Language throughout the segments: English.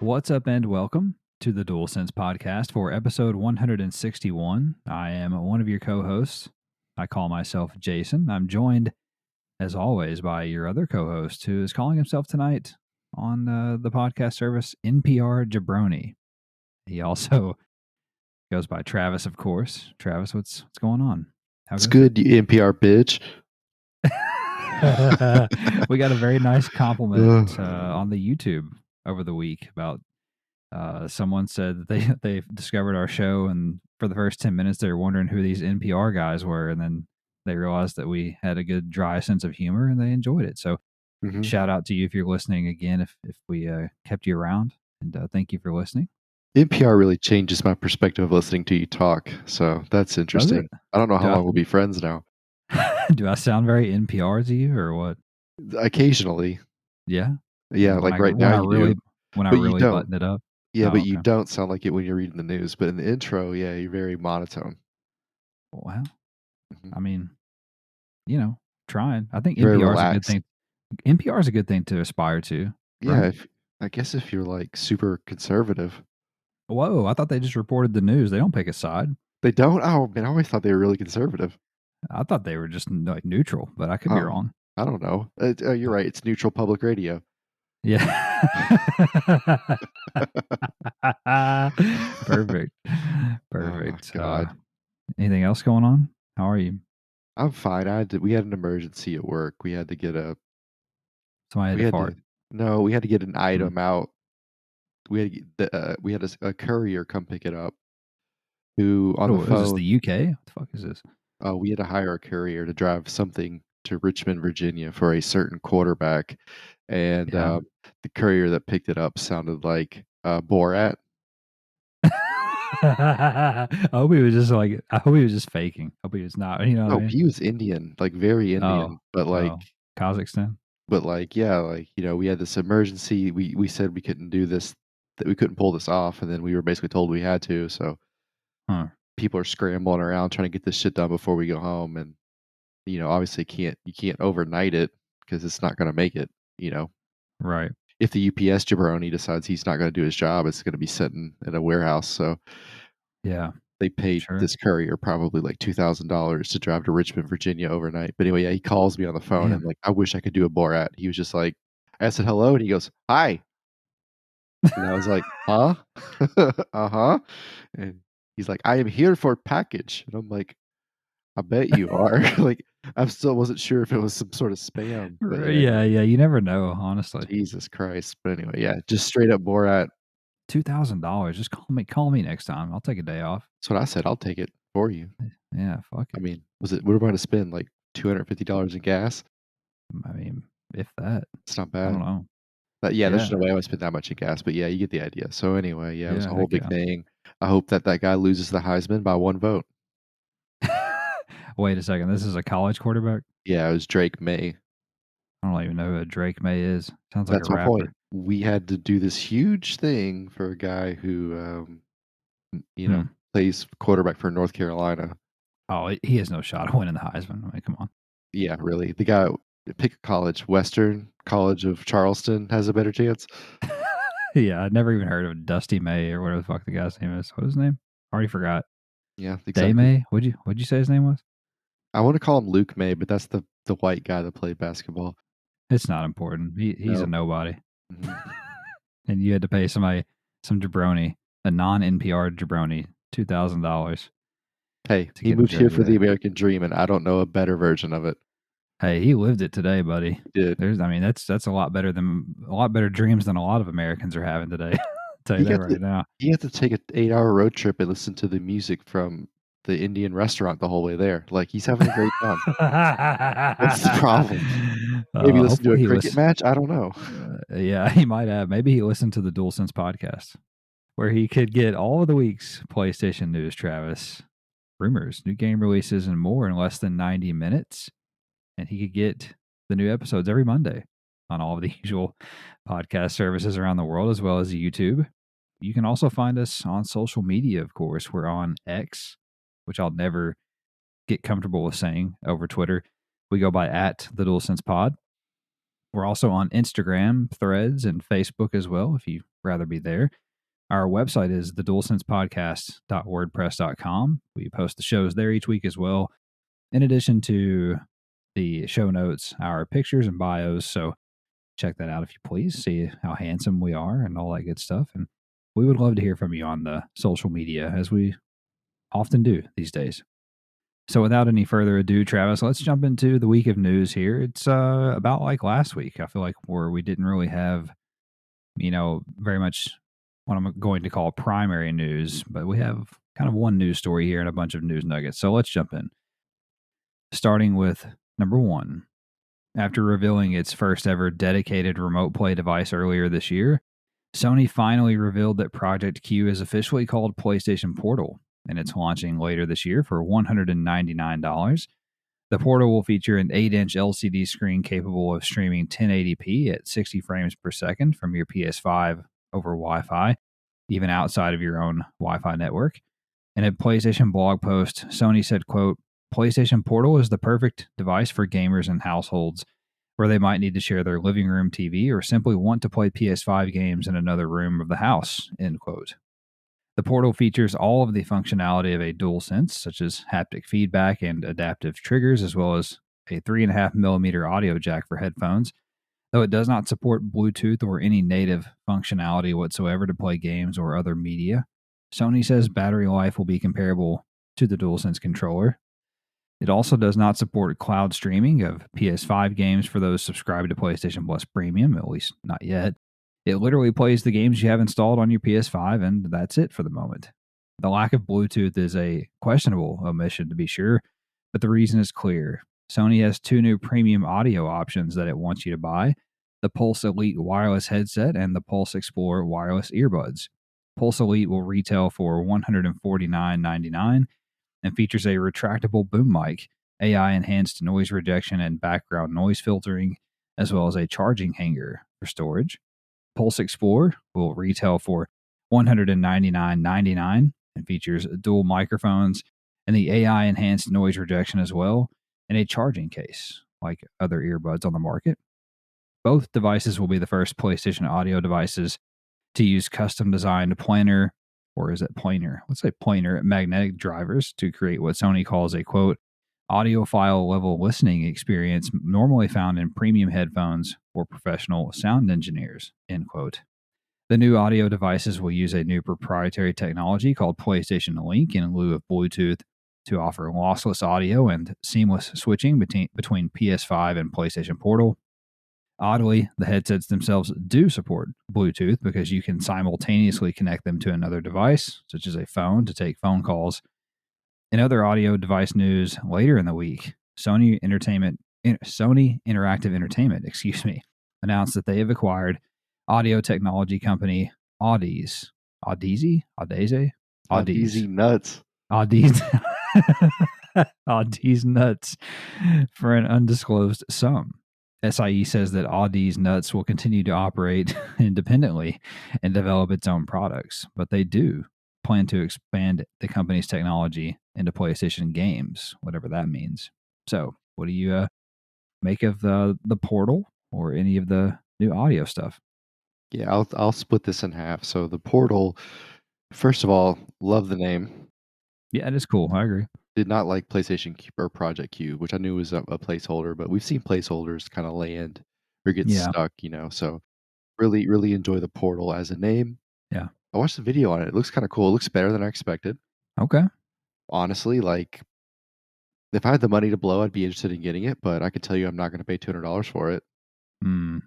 What's up, and welcome to the DualSense podcast for episode 161. I am one of your co hosts. I call myself Jason. I'm joined, as always, by your other co host who is calling himself tonight on the podcast service NPR Jabroni. He also goes by Travis, of course. Travis, what's going on? It's good, you NPR bitch. We got a very nice compliment on the YouTube over the week about someone said that they discovered our show, and for the first 10 minutes they were wondering who these NPR guys were, and then they realized that we had a good dry sense of humor and they enjoyed it. So shout out to you if you're listening again, if we kept you around, and thank you for listening. NPR really changes my perspective of listening to you talk, so that's interesting. I don't know how long we'll be friends now. Do I sound very NPR to you or what? Occasionally. Yeah? Yeah, like right now you do. When I really button it up? Yeah, but you don't sound like it when you're reading the news. But in the intro, yeah, you're very monotone. Well, I mean, trying. I think NPR is a good thing. NPR is a good thing to aspire to. Yeah, right? I guess if you're like super conservative. Whoa, I thought they just reported the news. They don't pick a side. They don't? Oh, man, I always thought they were really conservative. I thought they were just like neutral, but I could be wrong. I don't know. You're right. It's neutral public radio. Yeah. Perfect. Oh, God. Anything else going on? How are you? I'm fine. We had an emergency at work. We had to get somebody had to fart. No, we had to get an item out. We had a courier come pick it up. Who on the phone? Is this the UK? What the fuck is this? We had to hire a courier to drive something to Richmond, Virginia for a certain quarterback, and the courier that picked it up sounded like Borat. I hope he was just faking. I hope he was not. No, he was Indian, like very Indian, but like Kazakhstan. But like, yeah, like, we had this emergency. We said we couldn't do this, that we couldn't pull this off, and then we were basically told we had to. So people are scrambling around trying to get this shit done before we go home, and obviously you can't overnight it because it's not going to make it. Right. If the UPS jabroni decides he's not going to do his job, it's going to be sitting in a warehouse. So yeah, they paid this courier probably like $2,000 to drive to Richmond, Virginia overnight. But anyway, yeah, he calls me on the phone and like, I wish I could do a Borat. He was just like, I said hello, and he goes, hi. And I was like, huh? Uh-huh. And he's like, I am here for package. And I'm like, I bet you are. Like, I still wasn't sure if it was some sort of spam. But yeah, you never know, honestly. Jesus Christ. But anyway, yeah, just straight up Borat. $2,000. Just call me next time. I'll take a day off. That's what I said. I'll take it for you. Yeah, fuck it. I mean, we were going to spend like $250 in gas. I mean, if that. It's not bad. I don't know. But yeah, there's no way I would spend that much in gas. But yeah, you get the idea. So anyway, yeah, it was a whole big thing. I hope that guy loses the Heisman by 1 vote. Wait a second. This is a college quarterback? Yeah, it was Drake May. I don't even know who Drake May is. Sounds like a rapper. My point. We had to do this huge thing for a guy who, plays quarterback for North Carolina. Oh, he has no shot of winning the Heisman. I mean, come on. Yeah, really. The guy, pick a college. Western College of Charleston has a better chance. Yeah, I'd never even heard of Dusty May or whatever the fuck the guy's name is. What's his name? Already forgot. Yeah, exactly. Day May? What'd you say his name was? I want to call him Luke May, but that's the white guy that played basketball. It's not important. He's a nobody. Mm-hmm. And you had to pay some jabroni, a non-NPR jabroni, $2,000. Hey, he moved here for the American dream, and I don't know a better version of it. Hey, he lived it today, buddy. He did. That's a lot better dreams than a lot of Americans are having today. I'll tell you that right now. You have to take an 8-hour road trip and listen to the music from the Indian restaurant the whole way there. Like, he's having a great time. What's the problem? Maybe listen to a cricket match? I don't know. Yeah, he might have. Maybe he listened to the DualSense podcast, where he could get all of the week's PlayStation news, Travis. Rumors, new game releases, and more in less than 90 minutes. And he could get the new episodes every Monday on all of the usual podcast services around the world, as well as YouTube. You can also find us on social media, of course. We're on X, which I'll never get comfortable with saying over Twitter. We go by @the DualSense Pod. We're also on Instagram, Threads, and Facebook as well, if you'd rather be there. Our website is thedualsensepodcast.wordpress.com. We post the shows there each week as well, in addition to the show notes, our pictures and bios. So check that out if you please. See how handsome we are and all that good stuff. And we would love to hear from you on the social media, as we often do these days. So without any further ado, Travis, let's jump into the week of news here. It's about like last week. I feel like where we didn't really have, very much what I'm going to call primary news, but we have kind of one news story here and a bunch of news nuggets. So let's jump in. Starting with number one. After revealing its first ever dedicated remote play device earlier this year, Sony finally revealed that Project Q is officially called PlayStation Portal, and it's launching later this year for $199. The Portal will feature an 8-inch LCD screen capable of streaming 1080p at 60 frames per second from your PS5 over Wi-Fi, even outside of your own Wi-Fi network. In a PlayStation blog post, Sony said, quote, PlayStation Portal is the perfect device for gamers and households where they might need to share their living room TV or simply want to play PS5 games in another room of the house, end quote. The Portal features all of the functionality of a DualSense, such as haptic feedback and adaptive triggers, as well as a 3.5mm audio jack for headphones, though it does not support Bluetooth or any native functionality whatsoever to play games or other media. Sony says battery life will be comparable to the DualSense controller. It also does not support cloud streaming of PS5 games for those subscribed to PlayStation Plus Premium, at least not yet. It literally plays the games you have installed on your PS5, and that's it for the moment. The lack of Bluetooth is a questionable omission, to be sure, but the reason is clear. Sony has two new premium audio options that it wants you to buy: the Pulse Elite wireless headset and the Pulse Explorer wireless earbuds. Pulse Elite will retail for $149.99 and features a retractable boom mic, AI-enhanced noise rejection and background noise filtering, as well as a charging hanger for storage. Pulse Explorer will retail for $199.99 and features dual microphones and the AI-enhanced noise rejection as well, and a charging case, like other earbuds on the market. Both devices will be the first PlayStation audio devices to use custom-designed planar, or is it planar? Let's say planar magnetic drivers to create what Sony calls a, quote, audiophile level listening experience normally found in premium headphones or professional sound engineers, end quote. The new audio devices will use a new proprietary technology called PlayStation Link in lieu of Bluetooth to offer lossless audio and seamless switching between PS5 and PlayStation Portal. Oddly, the headsets themselves do support Bluetooth because you can simultaneously connect them to another device, such as a phone, to take phone calls. In other audio device news, later in the week, Sony Interactive Entertainment, announced that they have acquired audio technology company Audi's Nuts. Audi's Audi's Nuts for an undisclosed sum. SIE says that Audi's Nuts will continue to operate independently and develop its own products, but they do plan to expand the company's technology into PlayStation games, whatever that means. So, what do you make of the Portal or any of the new audio stuff? Yeah, I'll split this in half. So the Portal, first of all, love the name. Yeah, it is cool. I agree. Did not like PlayStation Q or Project Q, which I knew was a placeholder, but we've seen placeholders kind of land or get Yeah. stuck, So really, really enjoy the Portal as a name. Yeah. I watched the video on it. It looks kind of cool. It looks better than I expected. Okay. Honestly, like if I had the money to blow, I'd be interested in getting it, but I can tell you I'm not going to pay $200 for it. Mm.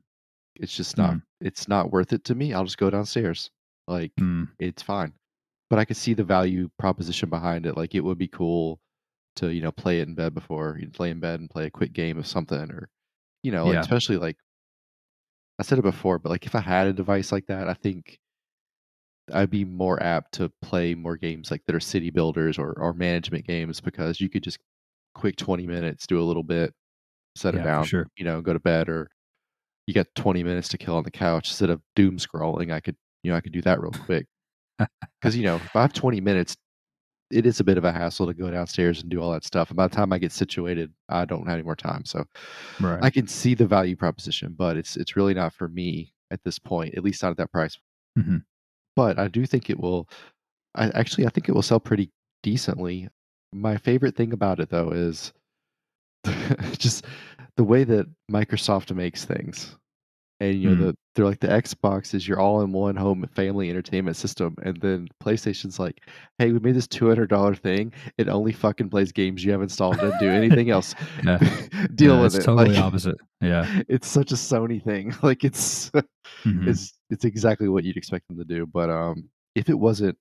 It's just Mm. it's not worth it to me. I'll just go downstairs. Like Mm. it's fine. But I could see the value proposition behind it. Like it would be cool to, play it in bed before you play in bed and play a quick game of something or, like Yeah. especially like I said it before, but like if I had a device like that, I think I'd be more apt to play more games like that are city builders or management games because you could just quick 20 minutes, do a little bit, set it Yeah, for down, sure. go to bed, or you got 20 minutes to kill on the couch instead of doom scrolling. I could do that real quick. Because, if I have 20 minutes, it is a bit of a hassle to go downstairs and do all that stuff. And by the time I get situated, I don't have any more time. So Right. I can see the value proposition, but it's really not for me at this point, at least not at that price. Mhm. But I do think it will. I think it will sell pretty decently. My favorite thing about it though is just the way that Microsoft makes things. And you know, Mm. they're like the Xbox is your all-in-one home family entertainment system, and then PlayStation's like, "Hey, we made this $200 thing. It only fucking plays games you have installed. It doesn't do anything else. Yeah. Deal Yeah, with it's it." Like, totally opposite. Yeah. it's such a Sony thing. Like, it's Mhm. it's exactly what you'd expect them to do. But if it wasn't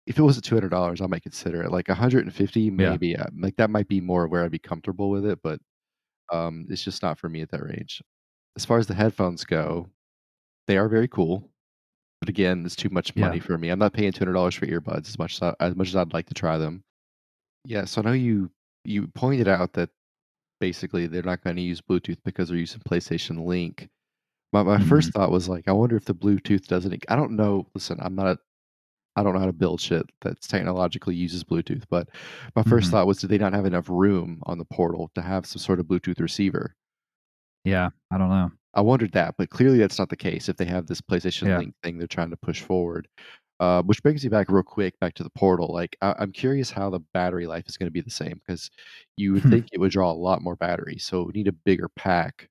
$200, I might consider it. Like 150, Yeah. maybe. Like that might be more where I'd be comfortable with it, but it's just not for me at that range. As far as the headphones go, they are very cool. But again, it's too much Yeah. money for me. I'm not paying $200 for earbuds as much as I'd like to try them. Yeah, so I know you pointed out that basically they're not gonna use Bluetooth because they're using PlayStation Link. My Mhm. first thought was like, I wonder if the Bluetooth doesn't I don't know. Listen, I don't know how to build shit that's technologically uses Bluetooth, but my first Mhm. thought was, do they not have enough room on the portal to have some sort of Bluetooth receiver? Yeah. I don't know. I wondered that, but clearly that's not the case if they have this PlayStation Yeah. Link thing they're trying to push forward. Which brings me back real quick back to the portal. Like, I'm curious how the battery life is going to be the same because you would Hmm. think it would draw a lot more battery, so we need a bigger pack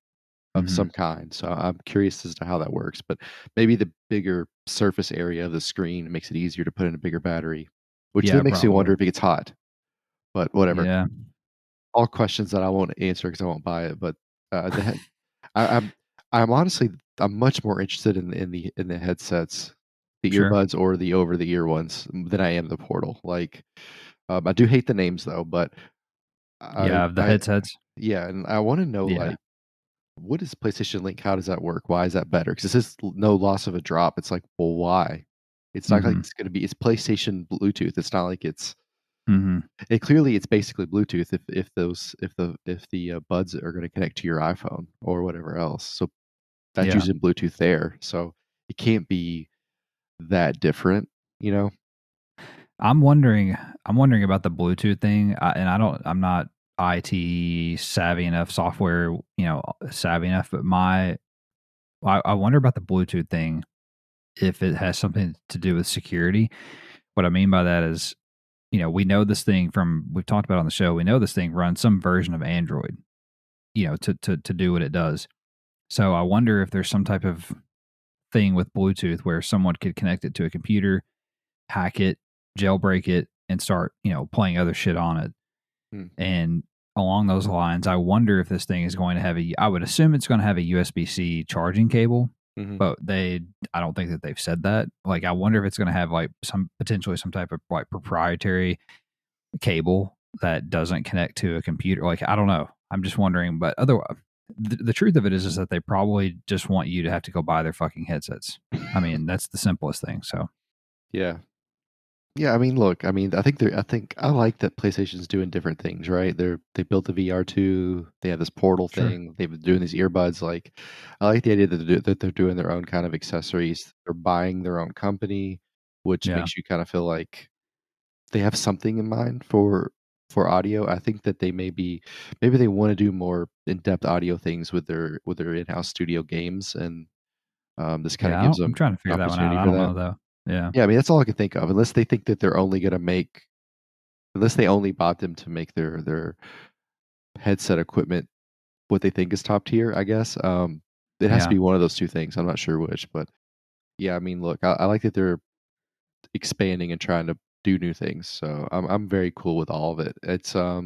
of some Mhm. kind. So I'm curious as to how that works. But maybe the bigger surface area of the screen makes it easier to put in a bigger battery, which Yeah, then makes me probably. wonder if it gets hot. But whatever. Yeah. All questions that I won't answer because I won't buy it. But the head, I, I'm honestly I'm much more interested in the headsets, the Sure. earbuds or the over the ear ones than I am the portal. Like I do hate the names though, but Yeah, the I headsets. yeah, and I want to know Yeah. like what is PlayStation Link? How does that work? Why is that better? Because this is no loss of a drop. It's like, well, why? It's not like Mhm. it's going to be. It's PlayStation Bluetooth. It's not like it's. Mhm. And clearly, it's basically Bluetooth. If the buds are going to connect to your iPhone or whatever else, so that's Yeah. using Bluetooth there. So it can't be that different, you know. I'm wondering I'm wondering about the Bluetooth thing, and I'm not IT savvy enough, software, savvy enough, but I wonder about the Bluetooth thing, if it has something to do with security. What I mean by that is, we know this thing we've talked about on the show, we know this thing runs some version of Android, to do what it does. So I wonder if there's some type of thing with Bluetooth where someone could connect it to a computer, hack it, jailbreak it, and start, playing other shit on it. Hmm. And along those lines, I wonder if this thing is going to have I would assume it's going to have a USB-C charging cable, Hmm. but I don't think that they've said that. Like, I wonder if it's going to have like potentially some type of like proprietary cable that doesn't connect to a computer. Like, I don't know. I'm just wondering, but otherwise, the truth of it is that they probably just want you to have to go buy their fucking headsets. I mean, that's the simplest thing. So, Yeah, yeah. I mean, look. I mean, I think I like that PlayStation's doing different things, right? They built the VR2. They have this portal sure. thing. They've been doing these earbuds. Like, I like the idea that they're doing their own kind of accessories. They're buying their own company, which Yeah. makes you kind of feel like they have something in mind for audio. I think that maybe they want to do more in-depth audio things with their in-house studio games, and this kind of Yeah. gives I'm them trying to an figure that one out. opportunity I for don't that. know, though. Yeah. Yeah, I mean that's all I can think of. Unless they think that they're only gonna make, unless they only bought them to make their headset equipment what they think is top tier. I guess it has to Yeah. be one of those two things. I'm not sure which, but yeah, I mean, look, I like that they're expanding and trying to do new things. So I'm very cool with all of it. It's I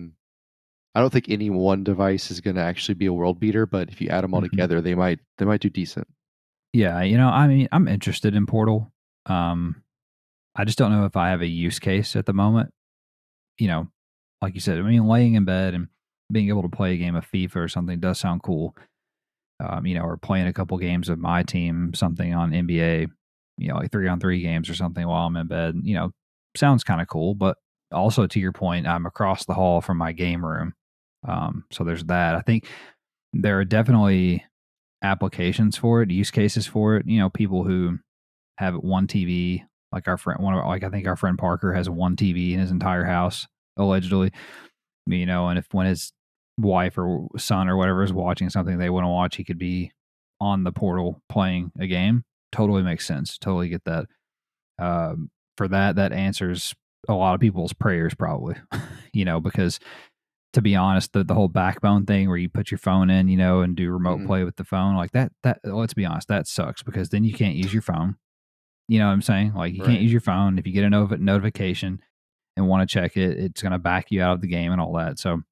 don't think any one device is gonna actually be a world beater, but if you add them all Mhm. together, they might do decent. Yeah, I mean, I'm interested in Portal. Um, I just don't know if I have a use case at the moment. You know, like you said, I mean, laying in bed and being able to play a game of FIFA or something does sound cool. Or playing a couple games of my team, something on NBA, like 3-on-3 games or something while I'm in bed, sounds kind of cool. But also, to your point, I'm across the hall from my game room. So there's that. I think there are definitely applications for it, use cases for it. People who have one TV Like our friend, I think our friend Parker has one TV in his entire house, allegedly. You know, and if when his wife or son or whatever is watching something they want to watch, he could be on the portal playing a game. Totally makes sense. Totally get that. For that answers a lot of people's prayers, probably. You know, because to be honest, the whole backbone thing where you put your phone in, you know, and do remote play with the phone, like that, let's be honest, that sucks because then you can't use your phone. You know what I'm saying? Like you can't use your phone. If you get a notification and want to check it, it's going to back you out of the game and all that. So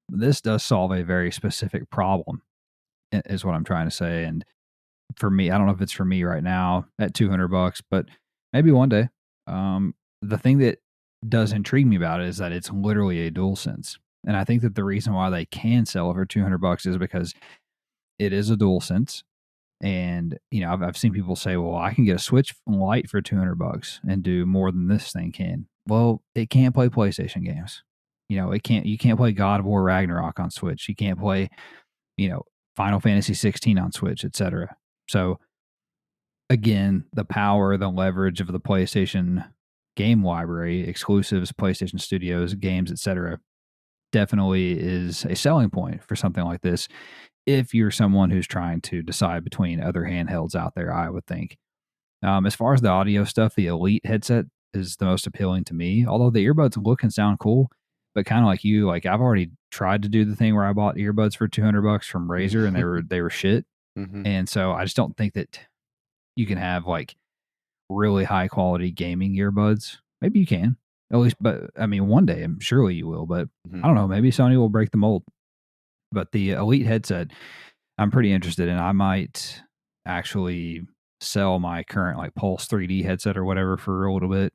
this does solve a very specific problem, is what I'm trying to say. And for me, I don't know if it's for me right now at $200, but maybe one day. The thing that does intrigue me about it is that it's literally a DualSense. And I think that the reason why they can sell it for $200 is because it is a DualSense. And, you know, I've seen people say, well, I can get a Switch Lite for $200 and do more than this thing can. Well, it can't play PlayStation games. You know, you can't play God of War Ragnarok on Switch. You can't play, you know, Final Fantasy 16 on Switch, etc. So again, the power, the leverage of the PlayStation game library, exclusives, PlayStation Studios, games, etc., definitely is a selling point for something like this. If you're someone who's trying to decide between other handhelds out there, I would think. As far as the audio stuff, the Elite headset is the most appealing to me. Although the earbuds look and sound cool, but kind of like you, like I've already tried to do the thing where I bought earbuds for $200 from Razer, and they were shit. And so I just don't think that you can have like really high quality gaming earbuds. Maybe you can, at least, but I mean, one day, surely you will. But I don't know. Maybe Sony will break the mold. But the Elite headset, I'm pretty interested in. I might actually sell my current like Pulse 3D headset or whatever for a little bit,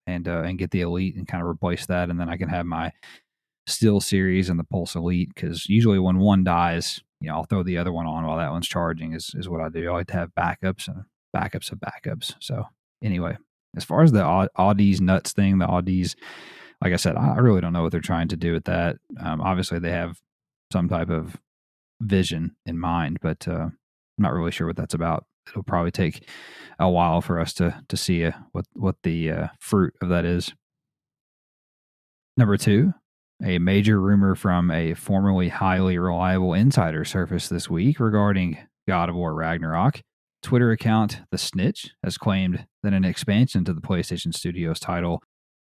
and get the Elite and kind of replace that, and then I can have my Steel Series and the Pulse Elite, because usually when one dies, you know, I'll throw the other one on while that one's charging. Is what I do. I like to have backups and backups of backups. So anyway, as far as the Audi's nuts thing, the Audi's, like I said, I really don't know what they're trying to do with that. Obviously, they have some type of vision in mind, but I'm not really sure what that's about. It'll probably take a while for us to see what the fruit of that is. Number 2, a major rumor from a formerly highly reliable insider surfaced this week regarding God of War Ragnarok. Twitter account The Snitch has claimed that an expansion to the PlayStation Studios title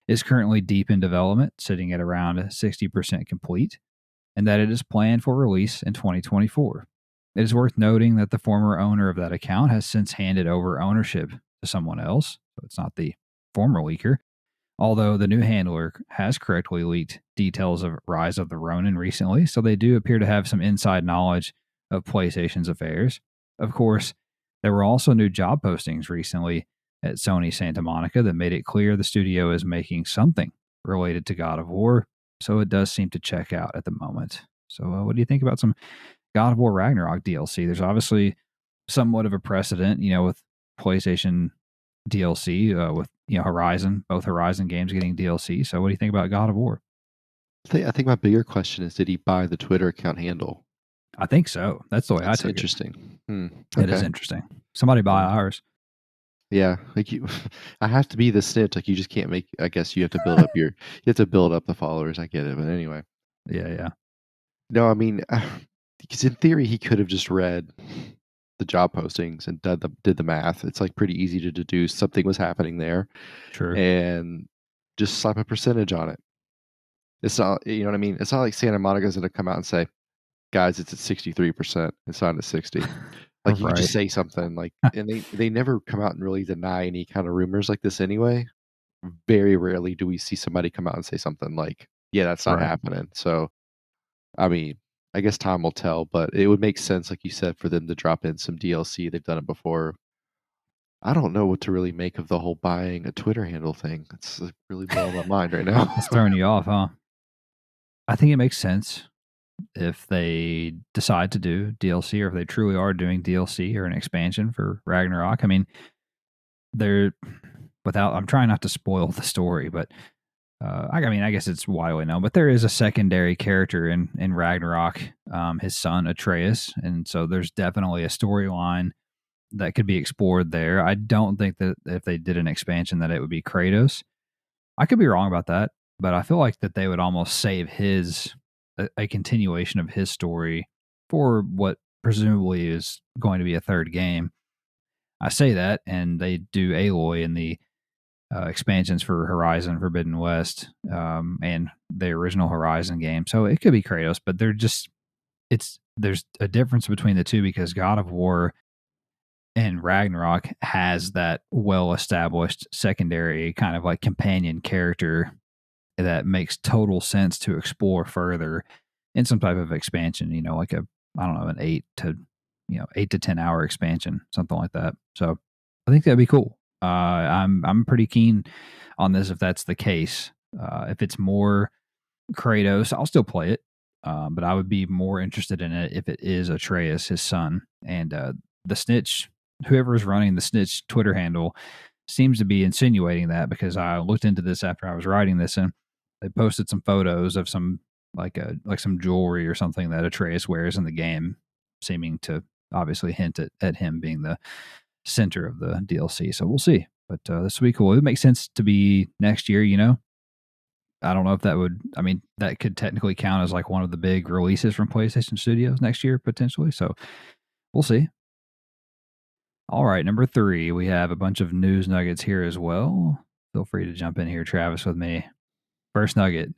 is currently deep in development, sitting at around 60% complete, and that it is planned for release in 2024. It is worth noting that the former owner of that account has since handed over ownership to someone else, so it's not the former leaker, although the new handler has correctly leaked details of Rise of the Ronin recently, so they do appear to have some inside knowledge of PlayStation's affairs. Of course, there were also new job postings recently at Sony Santa Monica that made it clear the studio is making something related to God of War, so it does seem to check out at the moment. So what do you think about some God of War Ragnarok DLC? There's obviously somewhat of a precedent, you know, with PlayStation DLC, with, you know, Horizon, both Horizon games getting DLC. So what do you think about God of War? I think my bigger question is, did he buy the Twitter account handle? I think so. That's the way That's I took interesting. it. It is interesting. Somebody buy ours. Yeah, like you, I have to be the snitch. Like you just can't make. I guess you have to build up you have to build up the followers. I get it, but anyway. Yeah. No, I mean, because in theory he could have just read the job postings and did the math. It's like pretty easy to deduce something was happening there, True. and just slap a percentage on it. It's not, you know what I mean. It's not like Santa Monica's going to come out and say, "Guys, it's at 63%. It's not at 60." Like you can just say something like, and they never come out and really deny any kind of rumors like this anyway. Very rarely do we see somebody come out and say something like, "Yeah, that's not happening." So, I mean, I guess time will tell, but it would make sense, like you said, for them to drop in some DLC. They've done it before. I don't know what to really make of the whole buying a Twitter handle thing. It's like really blowing my mind right now. It's throwing you off, huh? I think it makes sense if they decide to do DLC, or if they truly are doing DLC or an expansion for Ragnarok. I mean, I'm trying not to spoil the story, but I mean, I guess it's widely known, but there is a secondary character in Ragnarok, his son Atreus, and so there's definitely a storyline that could be explored there. I don't think that if they did an expansion that it would be Kratos. I could be wrong about that, but I feel like that they would almost save a continuation of his story for what presumably is going to be a third game. I say that, and they do Aloy in the expansions for Horizon Forbidden West and the original Horizon game. So it could be Kratos, but there's a difference between the two because God of War and Ragnarok has that well established secondary kind of like companion character that makes total sense to explore further in some type of expansion, like I don't know, an 8 to 10 hour expansion, something like that. So I think that'd be cool. I'm pretty keen on this if that's the case. If it's more Kratos, I'll still play it. But I would be more interested in it if it is Atreus, his son. And the Snitch, whoever is running the Snitch Twitter handle, seems to be insinuating that because I looked into this after I was writing this, and they posted some photos of some like some jewelry or something that Atreus wears in the game, seeming to obviously hint at him being the center of the DLC. So we'll see. But this will be cool. It would make sense to be next year, I don't know if that would, I mean, that could technically count as like one of the big releases from PlayStation Studios next year, potentially. So we'll see. All right, number 3, we have a bunch of news nuggets here as well. Feel free to jump in here, Travis, with me. First nugget.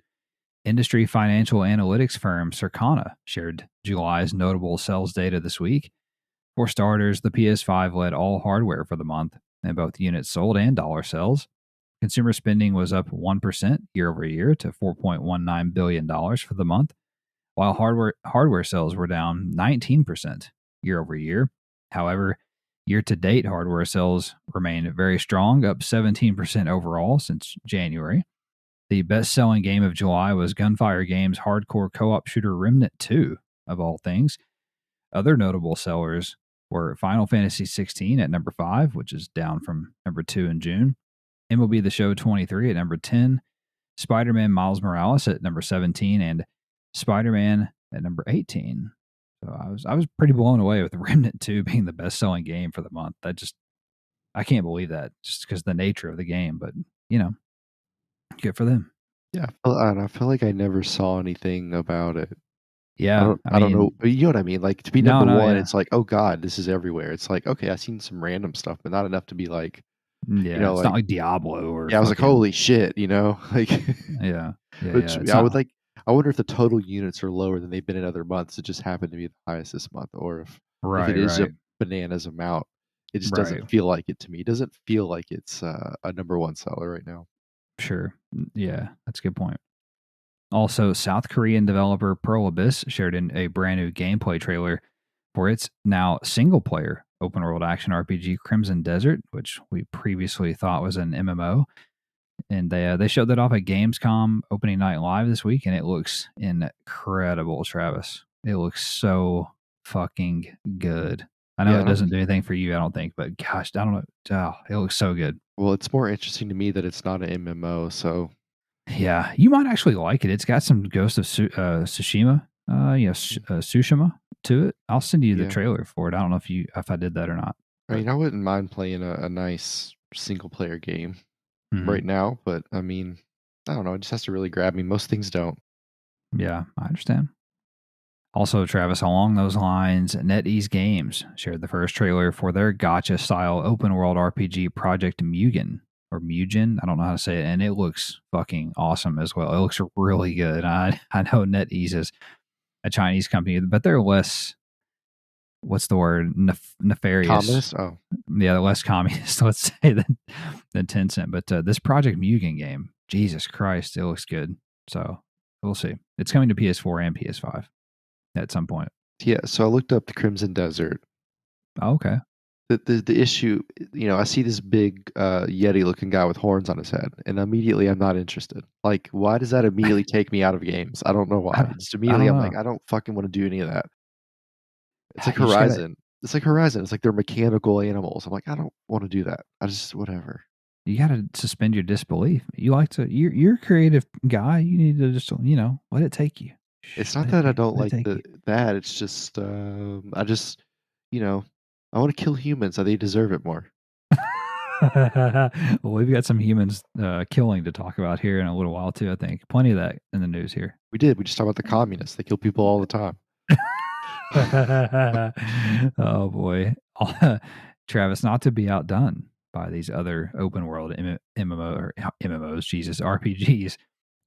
Industry financial analytics firm Circana shared July's notable sales data this week. For starters, the PS5 led all hardware for the month in both units sold and dollar sales. Consumer spending was up 1% year over year to $4.19 billion for the month, while hardware sales were down 19% year over year. However, year-to-date hardware sales remained very strong, up 17% overall since January. The best-selling game of July was Gunfire Games' hardcore co-op shooter Remnant 2, of all things. Other notable sellers were Final Fantasy 16 at number 5, which is down from number 2 in June. MLB The Show 23 at number 10. Spider-Man Miles Morales at number 17, and Spider-Man at number 18. So I was pretty blown away with Remnant 2 being the best-selling game for the month. I can't believe that just because of the nature of the game, but good for them. Yeah, I feel like I never saw anything about it. Yeah, I don't know. You know what I mean? Like to be no, number one, yeah, it's like, oh God, this is everywhere. It's like, okay, I've seen some random stuff, but not enough to be like, yeah. It's not like like Diablo or yeah, I was like, fucking holy shit, like yeah, yeah, which yeah. It's I would not like. I wonder if the total units are lower than they've been in other months. It just happened to be the highest this month, or if it right, is a right, bananas amount, it just right. doesn't feel like it to me. It doesn't feel like it's a number one seller right now. Sure, yeah, that's a good point. Also, South Korean developer Pearl Abyss shared in a brand new gameplay trailer for its now single player open world action RPG Crimson Desert, which we previously thought was an MMO. And they showed that off at Gamescom opening night live this week, and it looks incredible, Travis. It looks so fucking good. I know Yeah, it doesn't do anything for you, I don't think, but gosh, I don't know. Oh, it looks so good. well, it's more interesting to me that it's not an MMO. So Yeah, you might actually like it. It's got some Ghost of Tsushima, Tsushima to it. I'll send you the yeah, trailer for it. I don't know if I did that or not. I But mean, I wouldn't mind playing a nice single player game mhm. right now, but I mean, I don't know. It just has to really grab me. Most things don't. Yeah, I understand. Also, Travis, along those lines, NetEase Games shared the first trailer for their gotcha style open world RPG Project Mugen or Mugen. I don't know how to say it, and it looks fucking awesome as well. It looks really good. I know NetEase is a Chinese company, but they're less, what's the word, nefarious. Communist? Oh, Yeah, they're less communist, let's say, than Tencent. But this Project Mugen game, Jesus Christ, it looks good. So we'll see. It's coming to PS4 and PS5 at some point. yeah. So I looked up the Crimson Desert. Oh, okay. The issue, I see this big Yeti looking guy with horns on his head, and immediately I'm not interested. Like, why does that immediately take me out of games? I don't know why. I, Just I immediately don't I'm know. like, I don't fucking want to do any of that. It's like You just gotta Horizon. It's like Horizon. It's like they're mechanical animals. I'm like, I don't want to do that. I just whatever. you gotta suspend your disbelief. You like to you're a creative guy. You need to just let it take you. It's Let not it that I don't let it like take you. that. It's just I just you know I want to kill humans. So they deserve it more. Well, we've got some humans killing to talk about here in a little while too. I think plenty of that in the news here. We did. We just talked about the communists. They kill people all the time. Oh boy, Travis, not to be outdone by these other open world MMOs, Jesus, RPGs.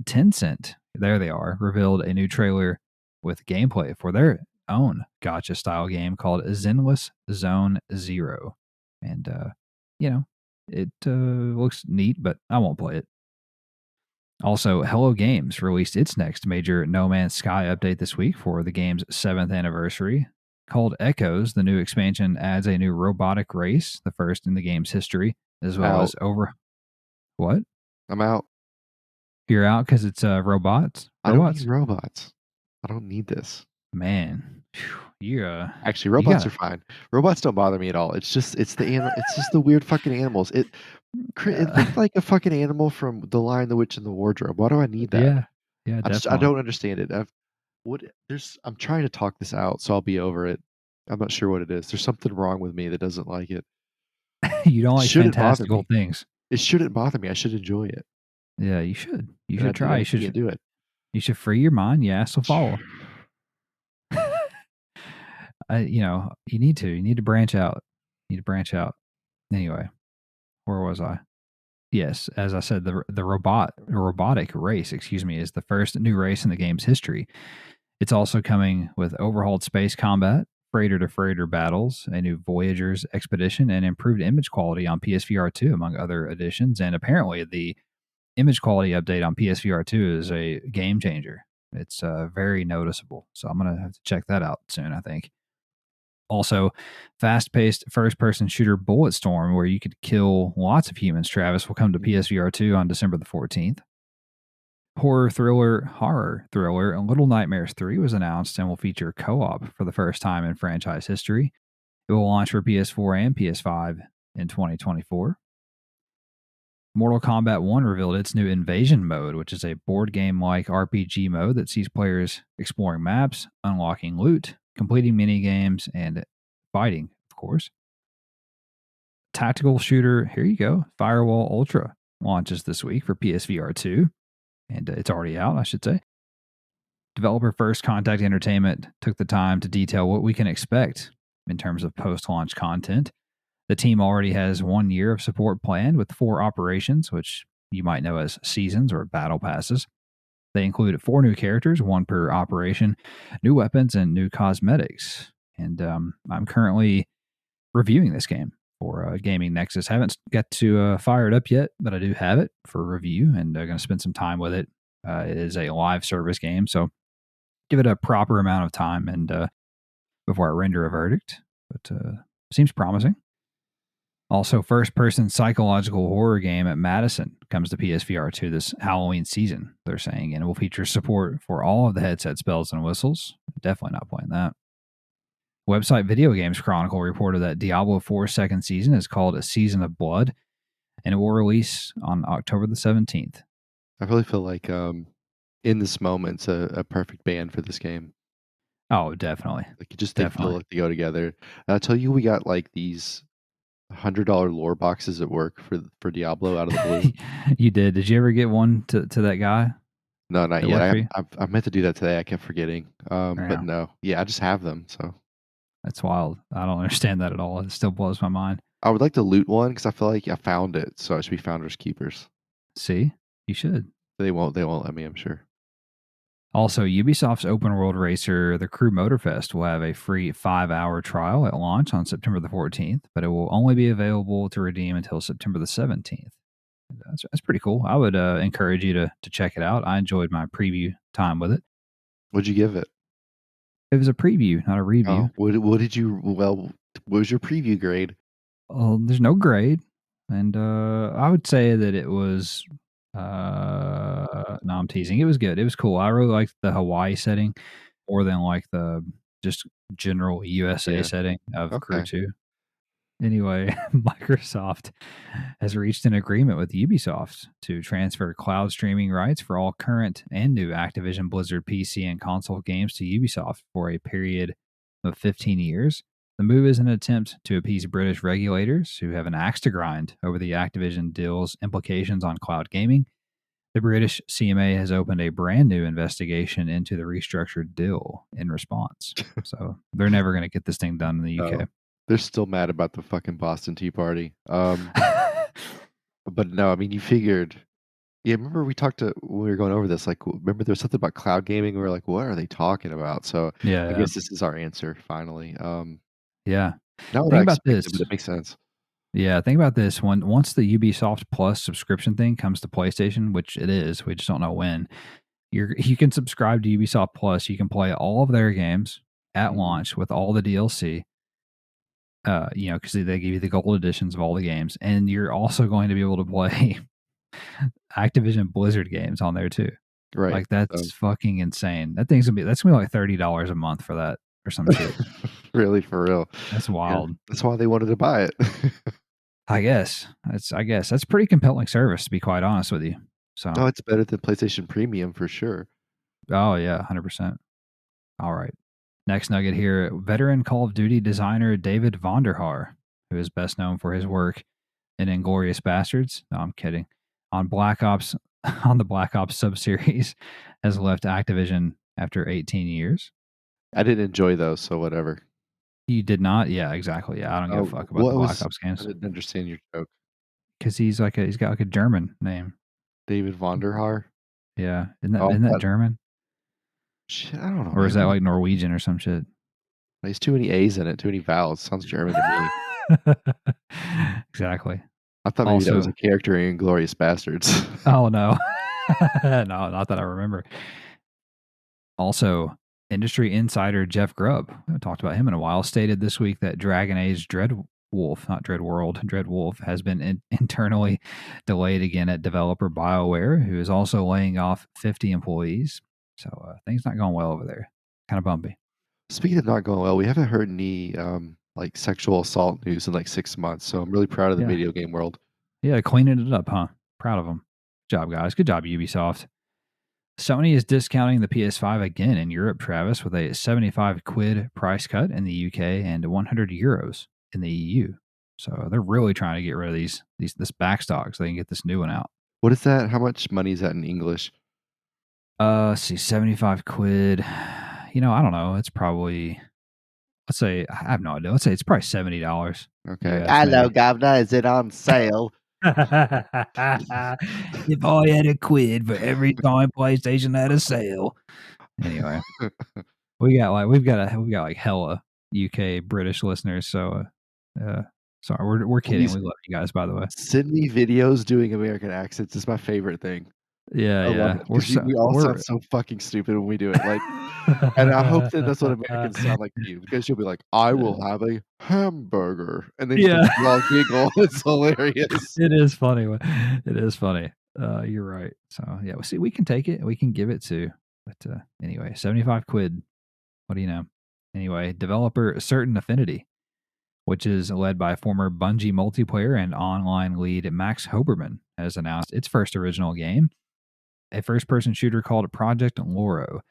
Tencent, there they are, revealed a new trailer with gameplay for their own gotcha style game called Zenless Zone Zero, and it looks neat, but I won't play it. Also, Hello Games released its next major No Man's Sky update this week for the game's 7th anniversary. Called Echoes, the new expansion adds a new robotic race, the first in the game's history, as well as over. What? I'm out. You're out because it's robots? I don't need robots. I don't need this. Man, you actually robots are fine. Robots don't bother me at all. It's just the weird fucking animals. It looked like a fucking animal from The Lion, the Witch, and the Wardrobe. Why do I need that? Yeah, I don't understand it. I'm trying to talk this out, so I'll be over it. I'm not sure what it is. There's something wrong with me that doesn't like it. You don't like fantastical things. It shouldn't bother me. I should enjoy it. Yeah, you should. You should try. You should do it. You should free your mind. Your ass will follow. You need to. You need to branch out. Anyway, where was I? Yes, as I said, the robotic race, is the first new race in the game's history. It's also coming with overhauled space combat, freighter-to-freighter battles, a new Voyager's expedition, and improved image quality on PSVR2, among other additions. And apparently, the image quality update on PSVR2 is a game changer. It's very noticeable. So I'm going to have to check that out soon, I think. Also, fast-paced first-person shooter Bulletstorm, where you could kill lots of humans, Travis, will come to PSVR2 on December the 14th. Horror thriller, Little Nightmares 3 was announced and will feature co-op for the first time in franchise history. It will launch for PS4 and PS5 in 2024. Mortal Kombat 1 revealed its new Invasion mode, which is a board game-like RPG mode that sees players exploring maps, unlocking loot, completing mini-games, and fighting, of course. Tactical shooter, here you go, Firewall Ultra launches this week for PSVR 2, and it's already out, I should say. Developer First Contact Entertainment took the time to detail what we can expect in terms of post-launch content. The team already has 1 year of support planned with 4 operations, which you might know as seasons or battle passes. They include 4 new characters, 1 per operation, new weapons, and new cosmetics. And I'm currently reviewing this game for Gaming Nexus. Haven't got to fire it up yet, but I do have it for review, and I'm going to spend some time with it. It is a live service game, so give it a proper amount of time and before I render a verdict. But seems promising. Also, first-person psychological horror game at Madison comes to PSVR 2 this Halloween season, they're saying, and it will feature support for all of the headset bells and whistles. Definitely not playing that. Website Video Games Chronicle reported that Diablo 4's second season is called A Season of Blood, and it will release on October the 17th. I really feel like In This Moment's a perfect band for this game. Oh, definitely. Like they feel like they go together. And I'll tell you, we got like these $100 lore boxes at work for Diablo out of the blue. You did. Did you ever get one to that guy? No, not yet. I meant to do that today. I kept forgetting. But no. Yeah, I just have them. So that's wild. I don't understand that at all. It still blows my mind. I would like to loot one because I feel like I found it. So I should be founders keepers. See, you should. They won't let me, I'm sure. Also, Ubisoft's open world racer, the Crew Motorfest, will have a free 5-hour trial at launch on September the 14th, but it will only be available to redeem until September the 17th. That's pretty cool. I would encourage you to check it out. I enjoyed my preview time with it. What'd you give it? It was a preview, not a review. What was your preview grade? Well, there's no grade. And I would say that it was... no, I'm teasing. It was good. It was cool. I really liked the Hawaii setting more than like the just general USA setting of Crew 2. Anyway, Microsoft has reached an agreement with Ubisoft to transfer cloud streaming rights for all current and new Activision Blizzard PC and console games to Ubisoft for a period of 15 years. The move is an attempt to appease British regulators who have an axe to grind over the Activision deal's implications on cloud gaming. The British CMA has opened a brand new investigation into the restructured deal in response. So they're never going to get this thing done in the UK. No, they're still mad about the fucking Boston Tea Party. But no, I mean, you figured. Yeah, remember we talked when we were going over this. Like, remember there was something about cloud gaming. We were like, what are they talking about? So I Yeah. guess this is our answer finally. Yeah. Not what I Think about this. expected, but it makes sense. Yeah, think about this. Once the Ubisoft Plus subscription thing comes to PlayStation, which it is, we just don't know when. You can subscribe to Ubisoft Plus. You can play all of their games at launch with all the DLC. Because they give you the gold editions of all the games, and you're also going to be able to play Activision Blizzard games on there too. Right. Like that's fucking that's gonna be like $30 a month for that or some shit. Really, for real. That's wild. Yeah, that's why they wanted to buy it. I guess that's pretty compelling service, to be quite honest with you. So no, it's better than PlayStation Premium for sure. Oh yeah, 100%. All right. Next nugget here: veteran Call of Duty designer David Vonderhaar, who is best known for his work in Inglourious Bastards. No, I'm kidding. On Black Ops, on the Black Ops sub-series, has left Activision after 18 years. I didn't enjoy those, so whatever. You did not? Yeah, exactly. Yeah, I don't give a fuck about the Black Ops games. I didn't understand your joke. Because he's got like a German name. David Vonderhaar? Yeah. Isn't that German? Shit, I don't know. Or is that like Norwegian or some shit? There's too many A's in it, too many vowels. Sounds German to me. Exactly. I thought maybe that was a character in Inglourious Bastards. Oh, no. No, not that I remember. Also, industry insider Jeff Grubb, I haven't talked about him in a while, stated this week that Dragon Age Dreadwolf has been internally delayed again at developer BioWare, who is also laying off 50 employees. So things not going well over there. Kind of bumpy. Speaking of not going well, we haven't heard any like sexual assault news in like 6 months. So I'm really proud of the video game world. Yeah, cleaning it up, huh? Proud of them. Good job, guys. Good job, Ubisoft. Sony is discounting the PS5 again in Europe, Travis, with a 75 quid price cut in the UK and 100 euros in the EU. So they're really trying to get rid of this backstock so they can get this new one out. What is that? How much money is that in English? See, 75 quid. I don't know. It's probably, let's say, I have no idea. Let's say it's probably $70. Okay. Hello, Governor. Is it on sale? If I had a quid for every time PlayStation had a sale. Anyway, we've got like hella UK British listeners. So, sorry, we're kidding. Please, we love you guys, by the way. Send me videos doing American accents. It's my favorite thing. Yeah. We all sound so fucking stupid when we do it. Like, and I hope that that's what Americans sound like to you, because you'll be like, "I will have a hamburger," and then you all giggle. It's hilarious. It is funny. It is funny. You're right. So yeah, see, we can take it. We can give it to. But anyway, 75 quid. What do you know? Anyway, developer Certain Affinity, which is led by former Bungie multiplayer and online lead Max Hoberman, has announced its first original game, a first-person shooter called Project Mugen.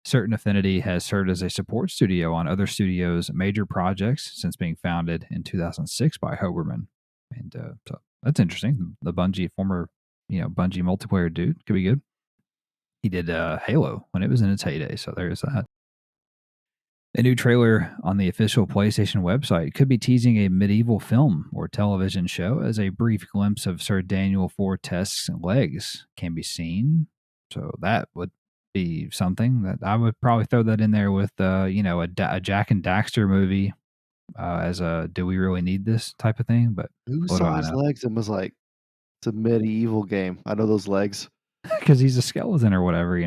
Certain Affinity has served as a support studio on other studios' major projects since being founded in 2006 by Hoberman. And so that's interesting. The former Bungie multiplayer dude could be good. He did Halo when it was in its heyday, so there's that. A new trailer on the official PlayStation website could be teasing a medieval film or television show, as a brief glimpse of Sir Daniel Fortesque's legs can be seen. So that would be something that I would probably throw that in there with, a Jack and Daxter movie as a "Do we really need this?" type of thing. But who saw his legs and was like, "It's a medieval game. I know those legs." Because he's a skeleton or whatever,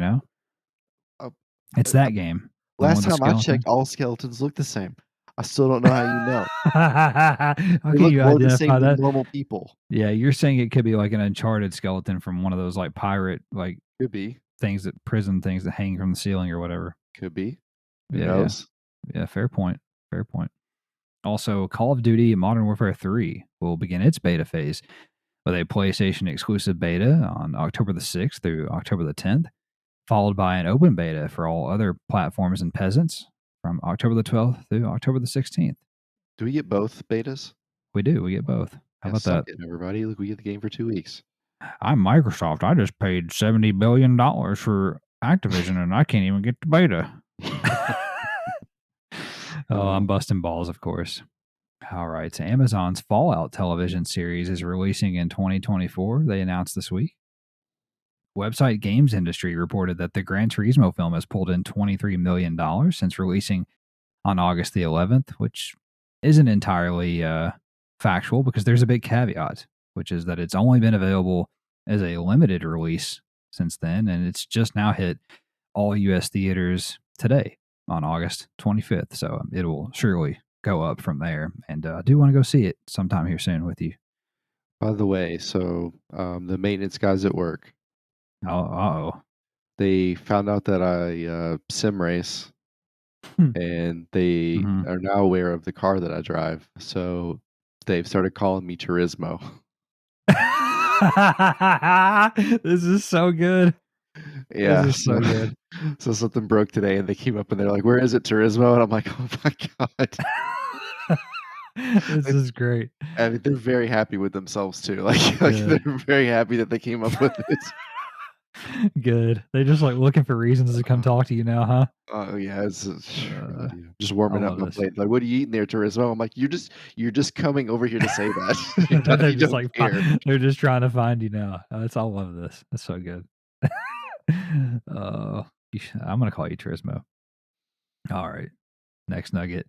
it's that game. Last time I checked, all skeletons look the same. I still don't know how you know. They look more the same than normal people. Yeah, you're saying it could be like an Uncharted skeleton from one of those like pirate could be prison things that hang from the ceiling or whatever. Could be. Who Yeah, knows? Yeah, fair point. Fair point. Also, Call of Duty Modern Warfare 3 will begin its beta phase with a PlayStation exclusive beta on October the 6th through October the 10th. Followed by an open beta for all other platforms and peasants from October the 12th through October the 16th. Do we get both betas? We do. We get both. How Yeah, about suck that? it, everybody. Look, we get the game for 2 weeks. I'm Microsoft. I just paid $70 billion for Activision, and I can't even get the beta. Oh, I'm busting balls, of course. All right. So Amazon's Fallout television series is releasing in 2024. They announced this week. Website Games Industry reported that the Gran Turismo film has pulled in $23 million since releasing on August the 11th, which isn't entirely factual because there's a big caveat, which is that it's only been available as a limited release since then, and it's just now hit all U.S. theaters today on August 25th. So it will surely go up from there, and I do want to go see it sometime here soon with you. By the way, so the maintenance guys at work, Oh, they found out that I sim race, and they are now aware of the car that I drive. So they've started calling me Turismo. This is so good. Yeah, This is so good. So something broke today, and they came up and they're like, "Where is it, Turismo?" And I'm like, "Oh my god." This is great. I mean, they're very happy with themselves too. Like Good. they're very happy that they came up with it. Good. They're just like looking for reasons to come talk to you now, huh? Oh yeah, it's just warming I up love my this. plate. Like, what are you eating there, Turismo? I'm like, you're just coming over here to say that. They're You just don't like care. they're just trying to find you now. That's I love this. That's so good. I'm gonna call you Turismo. All right. Next nugget.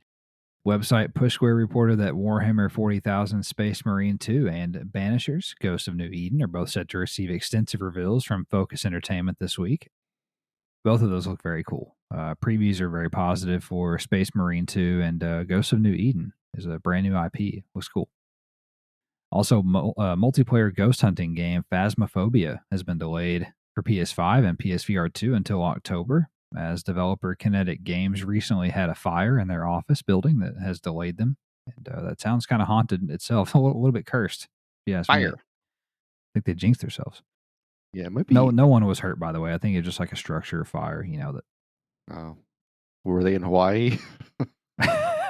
Website Push Square reported that Warhammer 40,000 Space Marine 2 and Banishers Ghost of New Eden are both set to receive extensive reveals from Focus Entertainment this week. Both of those look very cool. Previews are very positive for Space Marine 2, and Ghost of New Eden is a brand new IP. Looks cool. Also, multiplayer ghost hunting game Phasmophobia has been delayed for PS5 and PSVR2 until October, as developer Kinetic Games recently had a fire in their office building that has delayed them. And that sounds kind of haunted itself, a little bit cursed, if you ask me. I think they jinxed themselves. Yeah, it might be. No one was hurt, by the way. I think it's just like a structure fire, that. Oh, were they in Hawaii?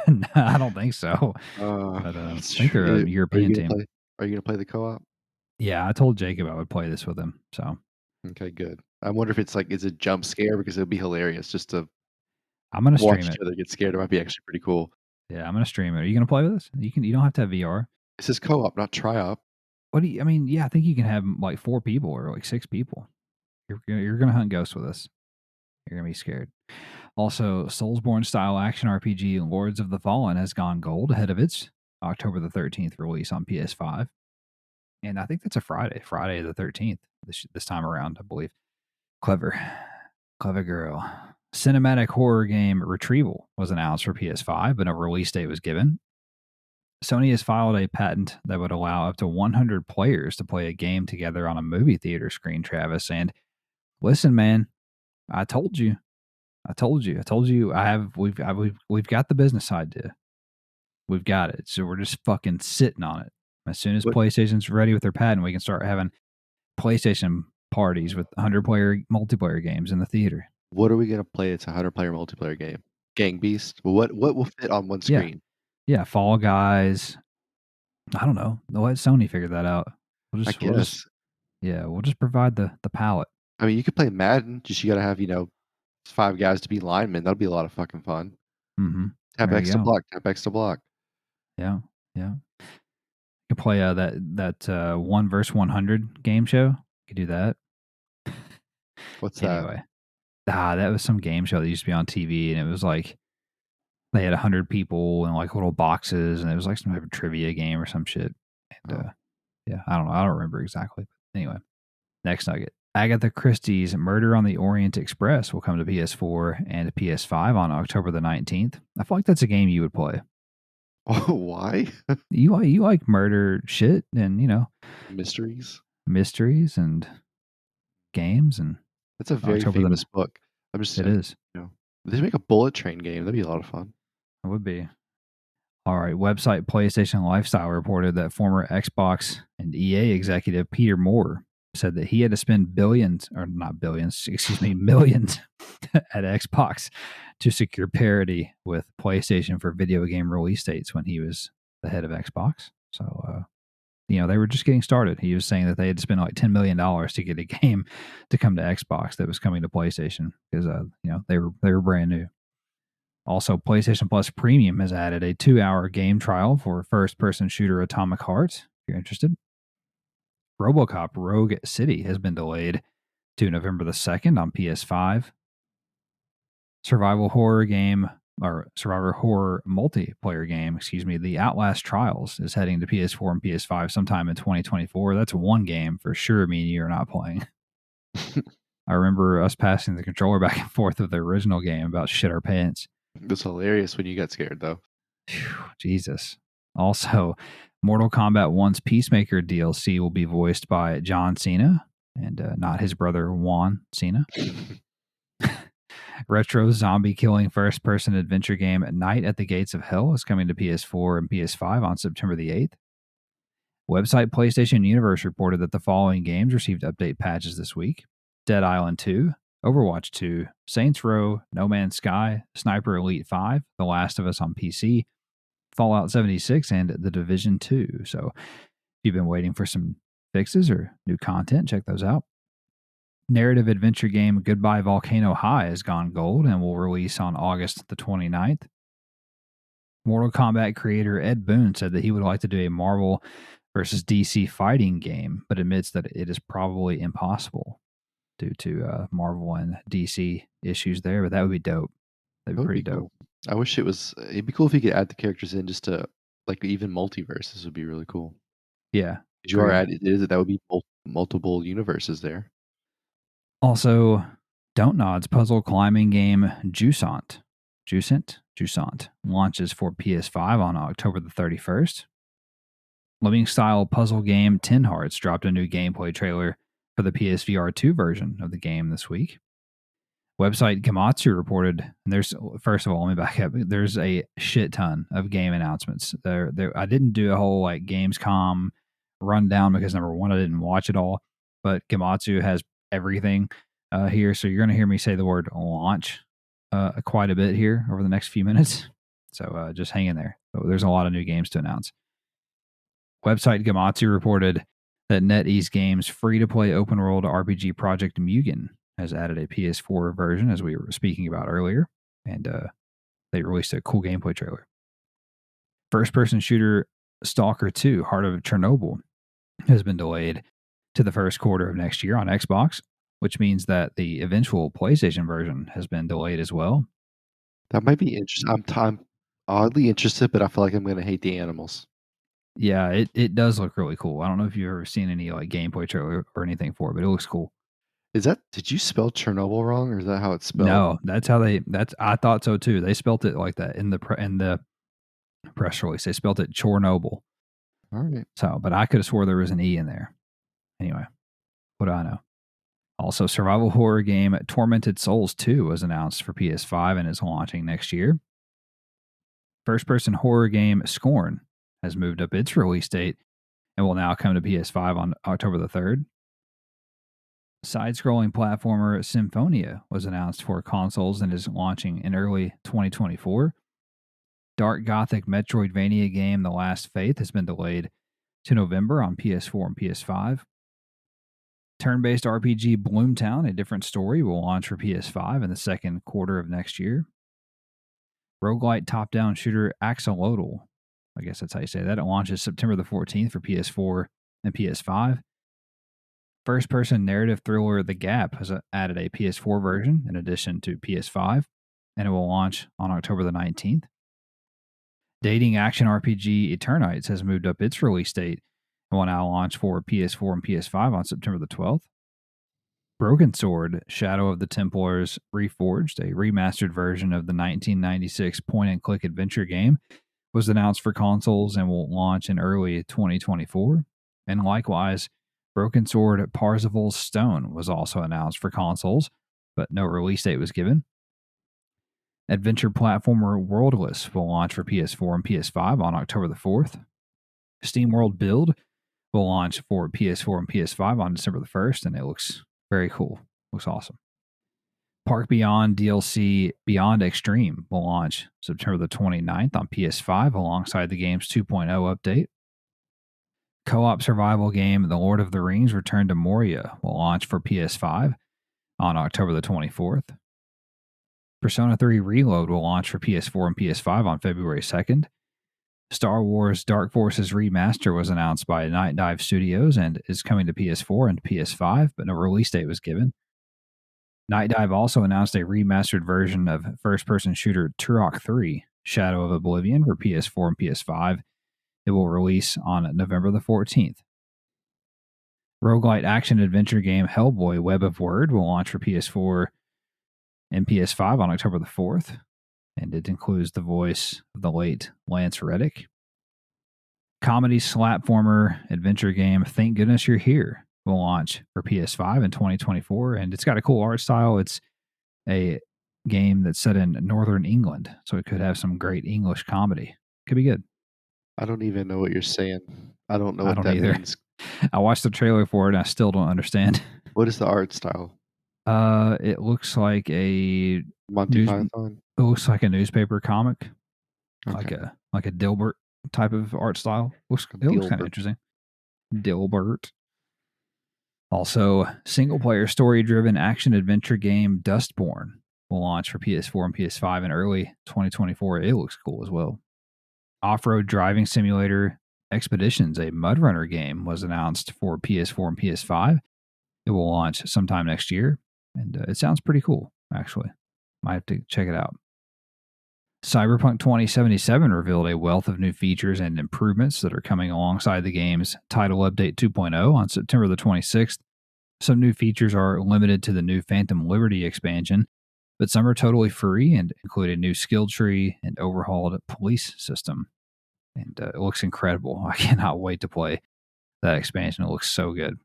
No, I don't think so. But I think they're a European team. Are you gonna play the co-op? Yeah, I told Jacob I would play this with him. So okay, good. I wonder if it's like is a jump scare because it would be hilarious just to. I'm gonna watch stream each it. other get scared. It might be actually pretty cool. Yeah, I'm gonna stream it. Are you gonna play with us? You don't have to have VR. This is co-op, not try-op. What do you? I mean, yeah, I think you can have like 4 people or like 6 people. You're gonna hunt ghosts with us. You're gonna be scared. Also, Soulsborne style action RPG Lords of the Fallen has gone gold ahead of its October the 13th release on PS5, and I think that's a Friday the 13th this time around, I believe. Clever girl. Cinematic horror game Retrieval was announced for PS5, but no release date was given. Sony has filed a patent that would allow up to 100 players to play a game together on a movie theater screen, Travis. And listen, man, I told you. We've got the business side to. We've got it. So we're just fucking sitting on it. As soon as PlayStation's ready with their patent, we can start having PlayStation parties with 100-player multiplayer games in the theater. What are we gonna play? It's a 100-player multiplayer game. Gang Beast. What will fit on one screen? Yeah, Fall Guys. I don't know. Let Sony figure that out. We'll just provide the palette. I mean, you could play Madden. Just you gotta have 5 guys to be linemen. That'll be a lot of fucking fun. Mm-hmm. Tap X to block. Tap X to block. Yeah. You could play that 1 vs 100 game show. You could do that. What's that? Anyway, that was some game show that used to be on TV, and it was like they had 100 people in like little boxes, and it was like some type of trivia game or some shit. And yeah, I don't know. I don't remember exactly. But anyway, next nugget. Agatha Christie's Murder on the Orient Express will come to PS4 and PS5 on October the 19th. I feel like that's a game you would play. Oh, why? You like murder shit and, mysteries and games, and that's a very famous book. It is. They make a bullet train game. That'd be a lot of fun. It would be. All right. Website PlayStation Lifestyle reported that former Xbox and EA executive Peter Moore said that he had to spend millions at Xbox to secure parity with PlayStation for video game release dates when he was the head of Xbox. So, they were just getting started. He was saying that they had to spend like $10 million to get a game to come to Xbox that was coming to PlayStation because, they were brand new. Also, PlayStation Plus Premium has added a 2-hour game trial for first-person shooter Atomic Heart, if you're interested. RoboCop Rogue City has been delayed to November the 2nd on PS5. Survival horror multiplayer game, The Outlast Trials is heading to PS4 and PS5 sometime in 2024. That's one game for sure me and you are not playing. I remember us passing the controller back and forth of the original game about shit our pants. It was hilarious when you got scared, though. Jesus. Also, Mortal Kombat 1's Peacemaker DLC will be voiced by John Cena and not his brother Juan Cena. Retro zombie killing first person adventure game Night at the Gates of Hell is coming to PS4 and PS5 on September the 8th. Website PlayStation Universe reported that the following games received update patches this week: Dead Island 2, Overwatch 2, Saints Row, No Man's Sky, Sniper Elite 5, The Last of Us on PC, Fallout 76, and The Division 2. So if you've been waiting for some fixes or new content, check those out. Narrative adventure game Goodbye Volcano High has gone gold and will release on August the 29th. Mortal Kombat creator Ed Boon said that he would like to do a Marvel versus DC fighting game, but admits that it is probably impossible due to Marvel and DC issues there, but that would be dope. That'd be pretty dope. Cool. I wish it'd be cool if you could add the characters in just to, like, even multiverses would be really cool. Yeah. You are added, that would be multiple universes there. Also, Dontnod's puzzle climbing game Jusant launches for PS5 on October the 31st. Living style puzzle game Tin Hearts dropped a new gameplay trailer for the PSVR2 version of the game this week. Website Gematsu reported, and first of all, let me back up. There's a shit ton of game announcements. I didn't do a whole like Gamescom rundown because number one, I didn't watch it all, but Gematsu has everything here. So you're going to hear me say the word launch quite a bit here over the next few minutes. So just hang in there. So there's a lot of new games to announce. Website Gematsu reported that NetEase Games' free-to-play open-world RPG Project Mugen has added a PS4 version, as we were speaking about earlier, and they released a cool gameplay trailer. First-person shooter Stalker 2, Heart of Chernobyl, has been delayed to the first quarter of next year on Xbox, which means that the eventual PlayStation version has been delayed as well. That might be interesting. I'm oddly interested, but I feel like I'm going to hate the animals. Yeah, it does look really cool. I don't know if you've ever seen any like gameplay trailer or anything for it, but it looks cool. Did you spell Chernobyl wrong, or is that how it's spelled? No, that's how I thought so too. They spelt it like that in the press release. They spelt it Chornobyl. All right. So, but I could have swore there was an E in there. Anyway, what do I know? Also, survival horror game Tormented Souls 2 was announced for PS5 and is launching next year. First-person horror game Scorn has moved up its release date and will now come to PS5 on October the 3rd. Side-scrolling platformer Symphonia was announced for consoles and is launching in early 2024. Dark Gothic Metroidvania game The Last Faith has been delayed to November on PS4 and PS5. Turn-based RPG Bloomtown, A Different Story, will launch for PS5 in the second quarter of next year. Roguelite top-down shooter Axolotl, I guess that's how you say that, it launches September the 14th for PS4 and PS5. First-person narrative thriller The Gap has added a PS4 version in addition to PS5, and it will launch on October the 19th. Dating action RPG Eternites has moved up its release date and will now launch for PS4 and PS5 on September the 12th. Broken Sword, Shadow of the Templars Reforged, a remastered version of the 1996 point-and-click adventure game, was announced for consoles and will launch in early 2024. And likewise, Broken Sword Parzival's Stone was also announced for consoles, but no release date was given. Adventure platformer Worldless will launch for PS4 and PS5 on October the 4th. SteamWorld Build will launch for PS4 and PS5 on December the 1st, and it looks very cool. Looks awesome. Park Beyond DLC Beyond Extreme will launch September the 29th on PS5 alongside the game's 2.0 update. Co-op survival game The Lord of the Rings Return to Moria will launch for PS5 on October the 24th. Persona 3 Reload will launch for PS4 and PS5 on February 2nd. Star Wars Dark Forces Remaster was announced by Night Dive Studios and is coming to PS4 and PS5, but no release date was given. Night Dive also announced a remastered version of first-person shooter Turok 3 Shadow of Oblivion for PS4 and PS5. It will release on November the 14th. Roguelite action-adventure game Hellboy Web of Word will launch for PS4 and PS5 on October the 4th, and it includes the voice of the late Lance Reddick. Comedy slapformer adventure game Thank Goodness You're Here will launch for PS5 in 2024, and it's got a cool art style. It's a game that's set in northern England, so it could have some great English comedy. Could be good. I don't even know what you're saying. I don't know what I don't that either. means. I watched the trailer for it, and I still don't understand. What is the art style? It looks like a Monty Python? It looks like a newspaper comic, Okay. like a Dilbert type of art style. It looks kind of Dilbert. interesting. Dilbert. Also, single-player story-driven action-adventure game Dustborn will launch for PS4 and PS5 in early 2024. It looks cool as well. Off-road driving simulator Expeditions, a Mud Runner game, was announced for PS4 and PS5. It will launch sometime next year, and it sounds pretty cool, actually. Might have to check it out. Cyberpunk 2077 revealed a wealth of new features and improvements that are coming alongside the game's title update 2.0 on September the 26th. Some new features are limited to the new Phantom Liberty expansion, but some are totally free and include a new skill tree and overhauled police system. And it looks incredible. I cannot wait to play that expansion. It looks so good.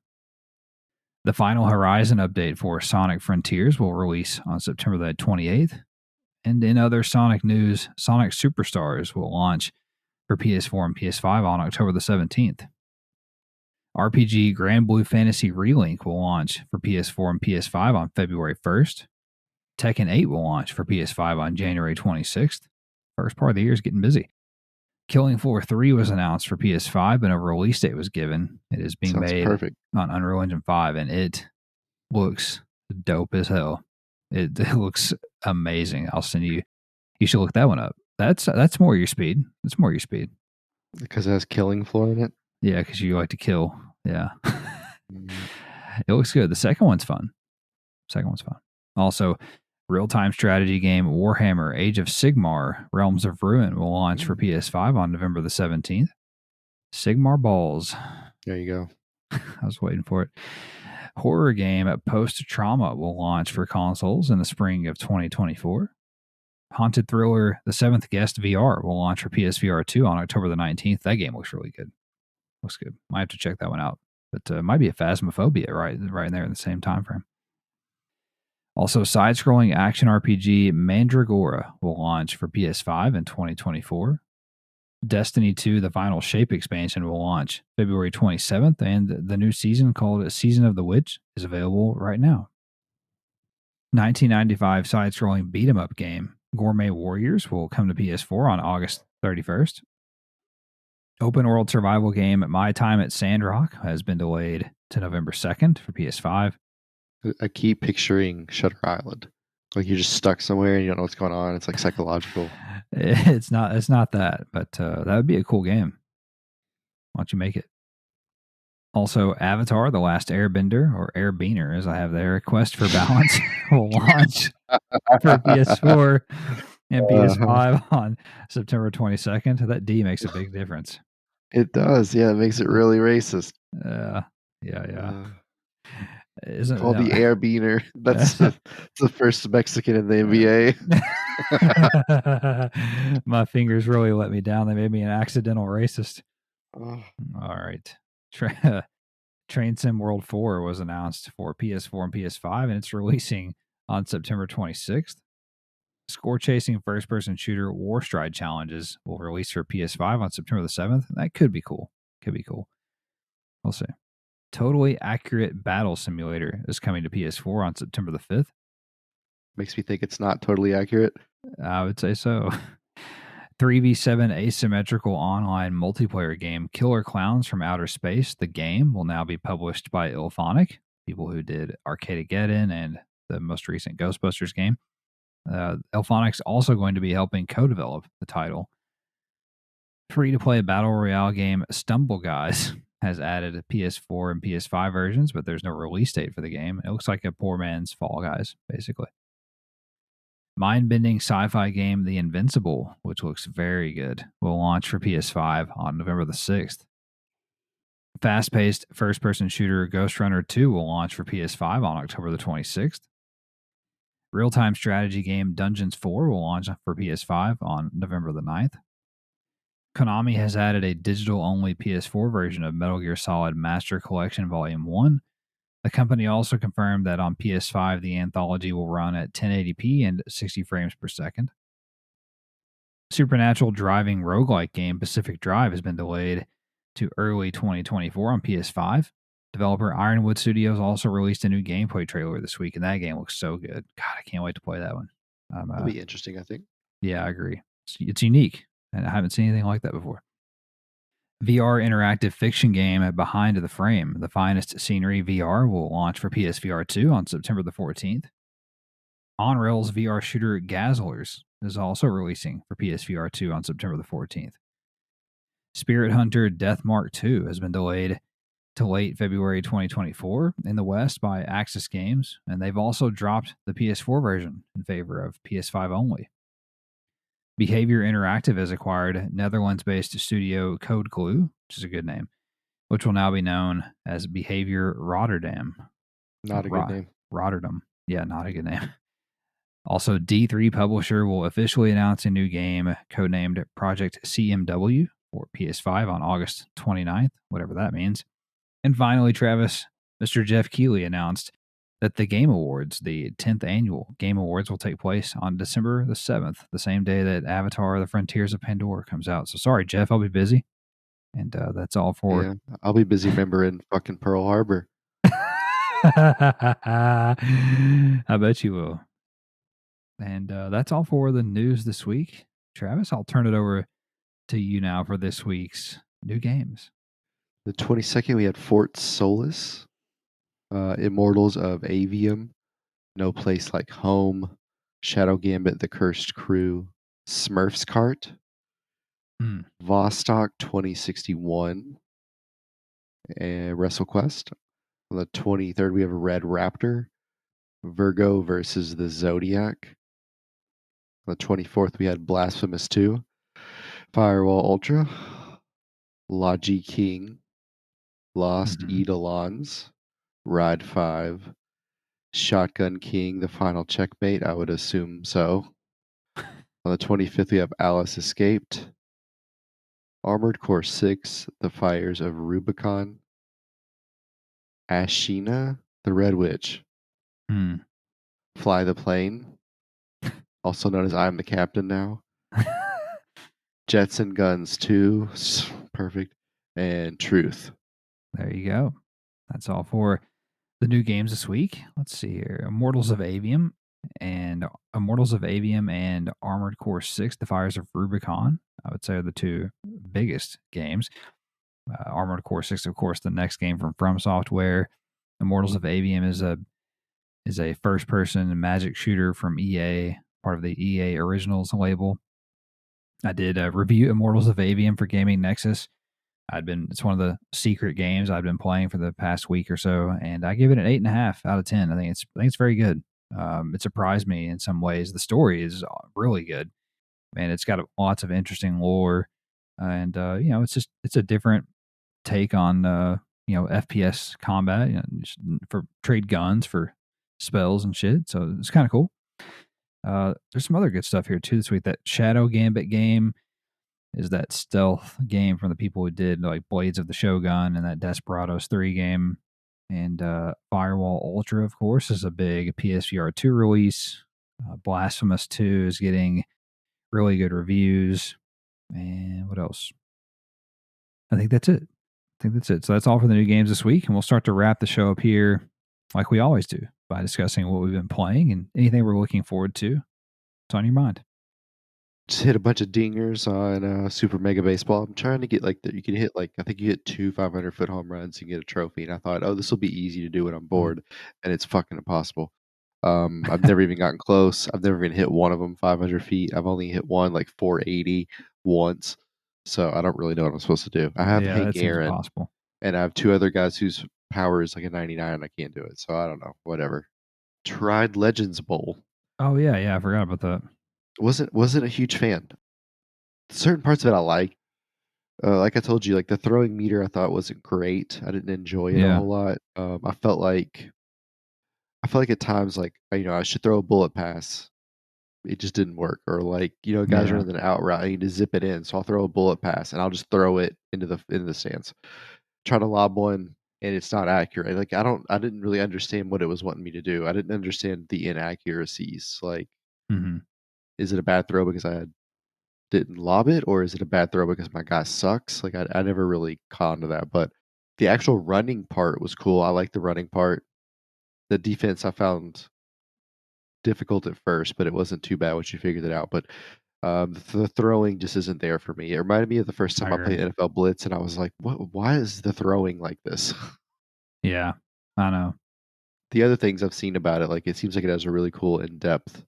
The final Horizon update for Sonic Frontiers will release on September the 28th. And in other Sonic news, Sonic Superstars will launch for PS4 and PS5 on October the 17th. RPG Grand Blue Fantasy Relink will launch for PS4 and PS5 on February 1st. Tekken 8 will launch for PS5 on January 26th. First part of the year is getting busy. Killing Floor 3 was announced for PS5, but no release date was given. It is being made on Unreal Engine 5, and it looks dope as hell. It looks amazing. I'll send you. You should look that one up. That's more your speed. It's more your speed. Because it has Killing Floor in it? Yeah, because you like to kill. Yeah. It looks good. The second one's fun. Also, real-time strategy game Warhammer Age of Sigmar Realms of Ruin will launch for PS5 on November the 17th. Sigmar Balls. There you go. I was waiting for it. Horror game Post Trauma will launch for consoles in the spring of 2024. Haunted Thriller The Seventh Guest VR will launch for PSVR2 on October the 19th. That game looks really good. Looks good. Might have to check that one out. But might be a Phasmophobia right in there in the same time frame. Also, side-scrolling action RPG Mandragora will launch for PS5 in 2024. Destiny 2, the Final Shape expansion, will launch February 27th, and the new season called Season of the Witch is available right now. 1995 side-scrolling beat-em-up game Gourmet Warriors will come to PS4 on August 31st. Open-world survival game My Time at Sandrock has been delayed to November 2nd for PS5. I keep picturing Shutter Island. Like you're just stuck somewhere and you don't know what's going on. It's like psychological. It's not that, but that would be a cool game. Why don't you make it? Also, Avatar: The Last Airbender, or Airbeaner, as I have there, Quest for Balance will launch for PS4 and PS5 on September 22nd. That D makes a big difference. It does, yeah. It makes it really racist. Yeah. Isn't called the Airbeaner? That's the first Mexican in the NBA. My fingers really let me down. They made me an accidental racist. Oh. All right. Train Sim World 4 was announced for PS4 and PS5, and it's releasing on September 26th. Score chasing first person shooter War Stride challenges will release for PS5 on September the 7th. That could be cool. We'll see. Totally Accurate Battle Simulator is coming to PS4 on September the 5th. Makes me think it's not totally accurate. I would say so. 3v7 asymmetrical online multiplayer game Killer Clowns from Outer Space. The game will now be published by Ilphonic, people who did Arcadegeddon and the most recent Ghostbusters game. Ilphonic's also going to be helping co-develop the title. Free-to-play battle royale game Stumble Guys has added PS4 and PS5 versions, but there's no release date for the game. It looks like a poor man's Fall Guys, basically. Mind-bending sci-fi game The Invincible, which looks very good, will launch for PS5 on November the 6th. Fast-paced first-person shooter Ghost Runner 2 will launch for PS5 on October the 26th. Real-time strategy game Dungeons 4 will launch for PS5 on November the 9th. Konami has added a digital-only PS4 version of Metal Gear Solid Master Collection Volume 1. The company also confirmed that on PS5, the anthology will run at 1080p and 60 frames per second. Supernatural driving roguelike game Pacific Drive has been delayed to early 2024 on PS5. Developer Ironwood Studios also released a new gameplay trailer this week, and that game looks so good. God, I can't wait to play that one. It'll be interesting, I think. Yeah, I agree. It's unique, and I haven't seen anything like that before. VR interactive fiction game Behind the Frame, The Finest Scenery VR will launch for PSVR2 on September the 14th. On Rails VR shooter Gazzlers is also releasing for PSVR2 on September the 14th. Spirit Hunter Deathmark 2 has been delayed to late February 2024 in the West by Axis Games, and they've also dropped the PS4 version in favor of PS5 only. Behavior Interactive has acquired Netherlands-based studio Code Glue, which is a good name, which will now be known as Behavior Rotterdam. Not a good name. Rotterdam. Yeah, not a good name. Also, D3 Publisher will officially announce a new game codenamed Project CMW for PS5 on August 29th, whatever that means. And finally, Travis, Mr. Jeff Keighley announced that the Game Awards, the 10th annual Game Awards, will take place on December the 7th, the same day that Avatar: The Frontiers of Pandora comes out. So sorry, Jeff, I'll be busy. And that's all for... Yeah, I'll be busy remembering fucking Pearl Harbor. I bet you will. And that's all for the news this week. Travis, I'll turn it over to you now for this week's new games. The 22nd, we had Fort Solis, Immortals of Avium, No Place Like Home, Shadow Gambit, The Cursed Crew, Smurfs Cart, Vostok 2061, and WrestleQuest. On the 23rd, we have Red Raptor, Virgo versus the Zodiac. On the 24th, we had Blasphemous 2, Firewall Ultra, Logi King, Lost Eidolons, Ride 5, Shotgun King, The Final Checkmate, I would assume so. On the 25th, we have Alice Escaped, Armored Core 6, The Fires of Rubicon, Ashina, The Red Witch, Fly the Plane, also known as I'm the Captain now, Jets and Guns 2, perfect, and Truth. There you go. That's all for the new games this week. Let's see here. Immortals of Avium and Armored Core 6, The Fires of Rubicon, I would say, are the two biggest games. Armored Core 6, of course, the next game from Software. Immortals of Avium is a first-person magic shooter from EA, part of the EA Originals label. I did review Immortals of Avium for Gaming Nexus. It's one of the secret games I've been playing for the past week or so, and I give it an 8.5 out of 10. I think it's very good. It surprised me in some ways. The story is really good, and it's got lots of interesting lore, and it's a different take on FPS combat, for trade guns for spells and shit. So it's kind of cool. There's some other good stuff here too this week. That Shadow Gambit game is that stealth game from the people who did like Blades of the Shogun and that Desperados 3 game. And Firewall Ultra, of course, is a big PSVR2 release. Blasphemous 2 is getting really good reviews. And what else? I think that's it. think that's it. So that's all for the new games this week, and we'll start to wrap the show up here like we always do by discussing what we've been playing and anything we're looking forward to. What's on your mind? Just hit a bunch of dingers on Super Mega Baseball. I'm trying to get you can hit I think you hit 2 500-foot home runs, you get a trophy. And I thought, oh, this will be easy to do when I'm bored, and it's fucking impossible. I've never even gotten close. I've never even hit one of them 500 feet. I've only hit one 480 once, so I don't really know what I'm supposed to do. I have Hank Aaron, impossible. and I have 2 other guys whose power is a 99, and I can't do it. So I don't know. Whatever. Tried Legends Bowl. Oh yeah, I forgot about that. Wasn't a huge fan. Certain parts of it I like. Like I told you, the throwing meter I thought wasn't great. I didn't enjoy it a whole lot. I felt like at times I should throw a bullet pass. It just didn't work. Or guys running an out route, I need to zip it in, so I'll throw a bullet pass and I'll just throw it into the stands. Try to lob one and it's not accurate. I didn't really understand what it was wanting me to do. I didn't understand the inaccuracies. Is it a bad throw because I didn't lob it, or is it a bad throw because my guy sucks? I never really caught onto that, but the actual running part was cool. I like the running part. The defense I found difficult at first, but it wasn't too bad once you figured it out. But the throwing just isn't there for me. It reminded me of the first time I played NFL Blitz, and I was like, "What? Why is the throwing like this?" Yeah, I know. The other things I've seen about it, it seems like it has a really cool in-depth,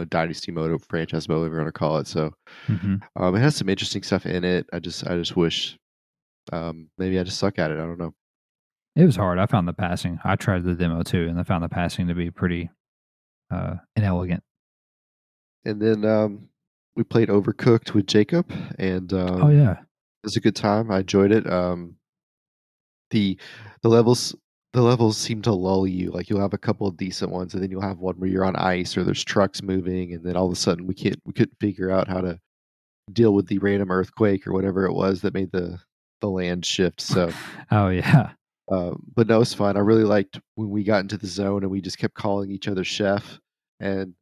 dynasty mode, franchise mode, whatever you want to call it. So it has some interesting stuff in it. I just wish maybe I just suck at it. I don't know. It was hard. I found the passing. I tried the demo too, and I found the passing to be pretty inelegant. And then we played Overcooked with Jacob, and oh yeah, it was a good time. I enjoyed it. The levels seem to lull you. You'll have a couple of decent ones, and then you'll have one where you're on ice or there's trucks moving, and then all of a sudden we couldn't figure out how to deal with the random earthquake or whatever it was that made the land shift. So oh yeah. But no, it's fun. I really liked when we got into the zone and we just kept calling each other chef, and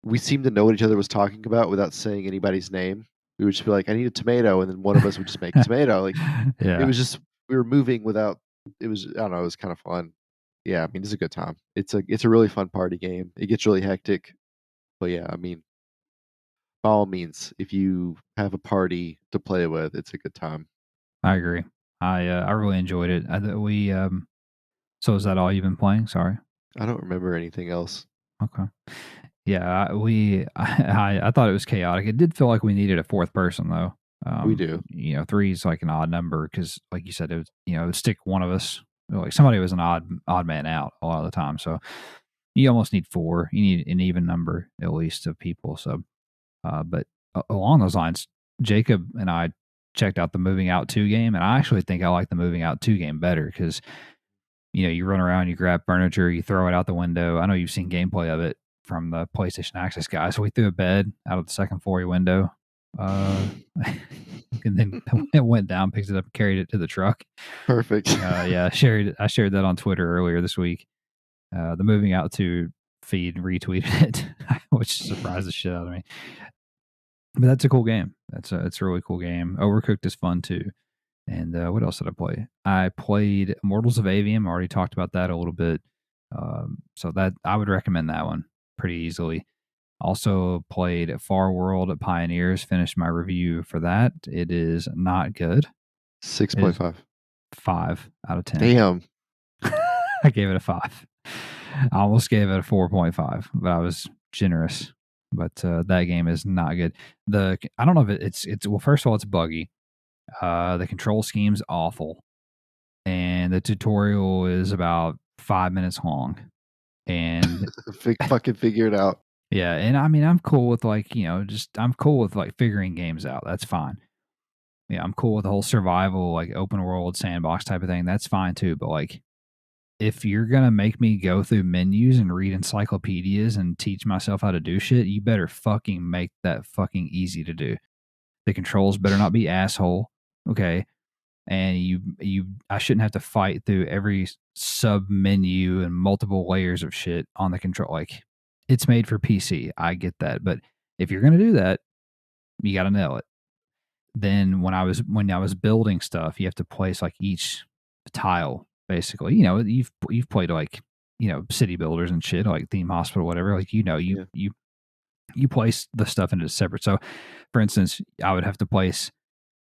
we seemed to know what each other was talking about without saying anybody's name. We would just be like, "I need a tomato," and then one of us would just make a tomato. It was just we were moving without. It was I don't know. It was kind of fun. Yeah, I mean, it's a good time. It's a really fun party game. It gets really hectic, but yeah, I mean, by all means, if you have a party to play with, it's a good time. I agree. I really enjoyed it. So is that all you've been playing? Sorry, I don't remember anything else. Okay. Yeah, I thought it was chaotic. It did feel like we needed a fourth person though. We do. 3 is an odd number because, like you said, it was, it would stick one of us. Somebody was an odd man out a lot of the time. So you almost need 4. You need an even number at least of people. So, but along those lines, Jacob and I checked out the Moving Out 2 game, and I actually think I like the Moving Out 2 game better because you run around, you grab furniture, you throw it out the window. I know you've seen gameplay of it from the PlayStation Access guys. So we threw a bed out of the second floor window. And then it went down, picked it up, carried it to the truck. Perfect. Yeah, I shared that on Twitter earlier this week. The Moving Out 2 feed retweeted it, which surprised the shit out of me. But that's a cool game. It's a really cool game. Overcooked is fun too. And what else did I play? I played Immortals of Avium. I already talked about that a little bit. So that I would recommend that one pretty easily. Also played Far World at Pioneers. Finished my review for that. It is not good. 6.5. 5 out of 10. Damn. I gave it a 5. I almost gave it a 4.5, but I was generous. But that game is not good. I don't know if it's well. First of all, it's buggy. The control scheme's awful, and the tutorial is about 5 minutes long. And fucking figure it out. Yeah, and I mean, I'm cool with I'm cool with figuring games out. That's fine. Yeah, I'm cool with the whole survival, open world sandbox type of thing. That's fine too. But if you're gonna make me go through menus and read encyclopedias and teach myself how to do shit, you better fucking make that fucking easy to do. The controls better not be asshole. Okay. And I shouldn't have to fight through every sub menu and multiple layers of shit on the control. It's made for PC. I get that. But if you're going to do that, you got to nail it. then when I was building stuff, you have to place like each tile basically. You know, you've played like, you know, city builders and shit, like Theme Hospital, whatever. Like, you know, Yeah. you place the stuff into separate. So, for instance, I would have to place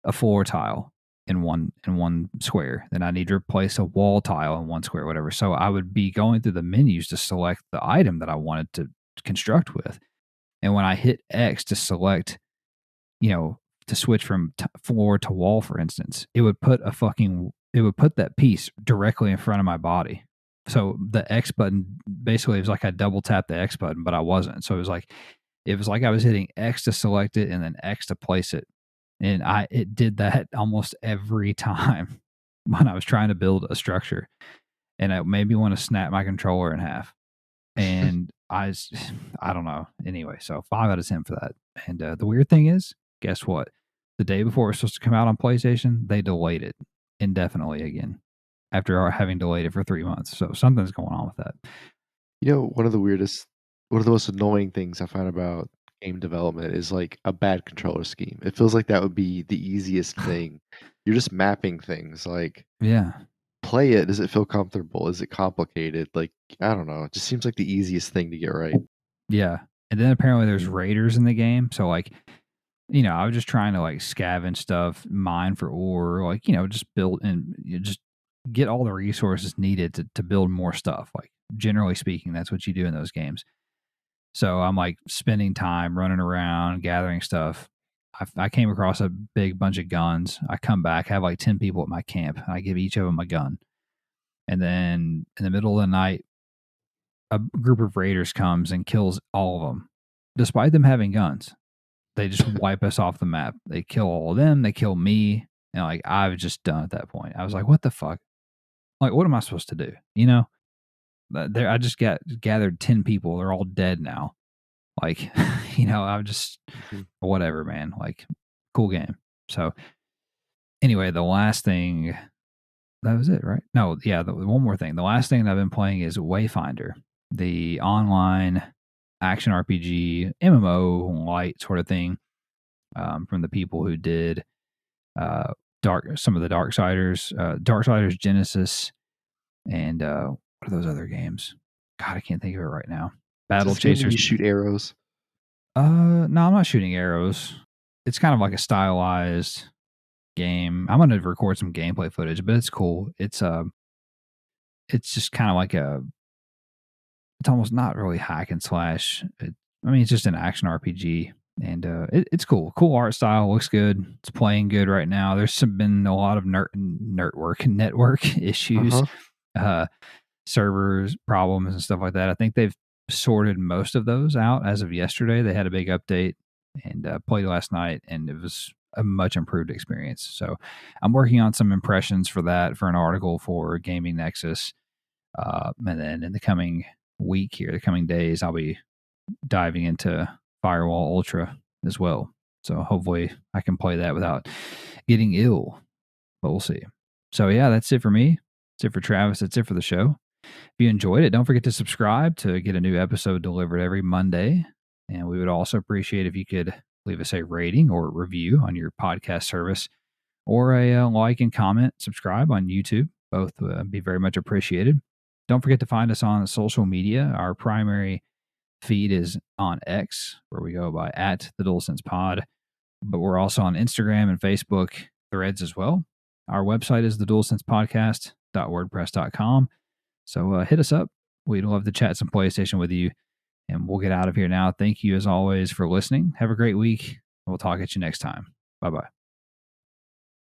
a floor tile in one square. Then I need to replace a wall tile in one square, whatever. So I would be going through the menus to select the item that I wanted to construct with. And when I hit X to select, you know, to switch from floor to wall, for instance, it would put that piece directly in front of my body. So the X button, basically, it was like I double tapped the X button, but I wasn't. So it was like I was hitting X to select it and then X to place it. And it did that almost every time when I was trying to build a structure. And it made me want to snap my controller in half. And I don't know. Anyway, so 5 out of 10 for that. And the weird thing is, guess what? The day before it was supposed to come out on PlayStation, they delayed it indefinitely again after having delayed it for 3 months. So something's going on with that. You know, one of the most annoying things I find about game development is like a bad controller scheme. It feels like that would be the easiest thing. You're just mapping things. Like, Yeah. play it. Does it feel comfortable? Is it complicated? Like, I don't know. It just seems like the easiest thing to get right. Yeah. And then apparently there's raiders in the game. So like, you know, I was just trying to like scavenge stuff, mine for ore, like, you know, just build and just get all the resources needed to build more stuff. Like, generally speaking, that's what you do in those games. So I'm like spending time running around, gathering stuff. I came across a big bunch of guns. I come back, have like 10 people at my camp. I give each of them a gun. And then in the middle of the night, a group of raiders comes and kills all of them, despite them having guns. They just wipe us off the map. They kill all of them. They kill me. And like, I was just done at that point. I was like, what the fuck? Like, what am I supposed to do? You know, there, I just gathered 10 people. They're all dead now. Like, you know, I'm just, whatever, man. Like, cool game. So anyway, the last thing, that was it, right? No, yeah, one more thing. The last thing that I've been playing is Wayfinder, the online action RPG, MMO light sort of thing, from the people who did some of the Darksiders Genesis, and what are those other games? God, I can't think of it right now. Battle Chasers. You shoot arrows. No, I'm not shooting arrows. It's kind of like a stylized game. I'm gonna record some gameplay footage, but it's cool. It's just kind of like it's almost not really hack and slash. It's just an action RPG, and it's cool. Cool art style, looks good. It's playing good right now. There's been a lot of network issues, servers problems and stuff like that. I think they've sorted most of those out as of yesterday. They had a big update and played last night, and it was a much improved experience. So I'm working on some impressions for that for an article for Gaming Nexus. And then in the coming week here, the coming days, I'll be diving into Firewall Ultra as well. So hopefully I can play that without getting ill, but we'll see. So yeah, that's it for me. That's it for Travis. That's it for the show. If you enjoyed it, don't forget to subscribe to get a new episode delivered every Monday. And we would also appreciate if you could leave us a rating or review on your podcast service, or a like and comment, subscribe on YouTube. Both be very much appreciated. Don't forget to find us on social media. Our primary feed is on X, where we go by @TheDualSensePod. But we're also on Instagram and Facebook, Threads as well. Our website is thedualsensepodcast.wordpress.com. So hit us up. We'd love to chat some PlayStation with you. And we'll get out of here now. Thank you, as always, for listening. Have a great week. We'll talk at you next time. Bye-bye.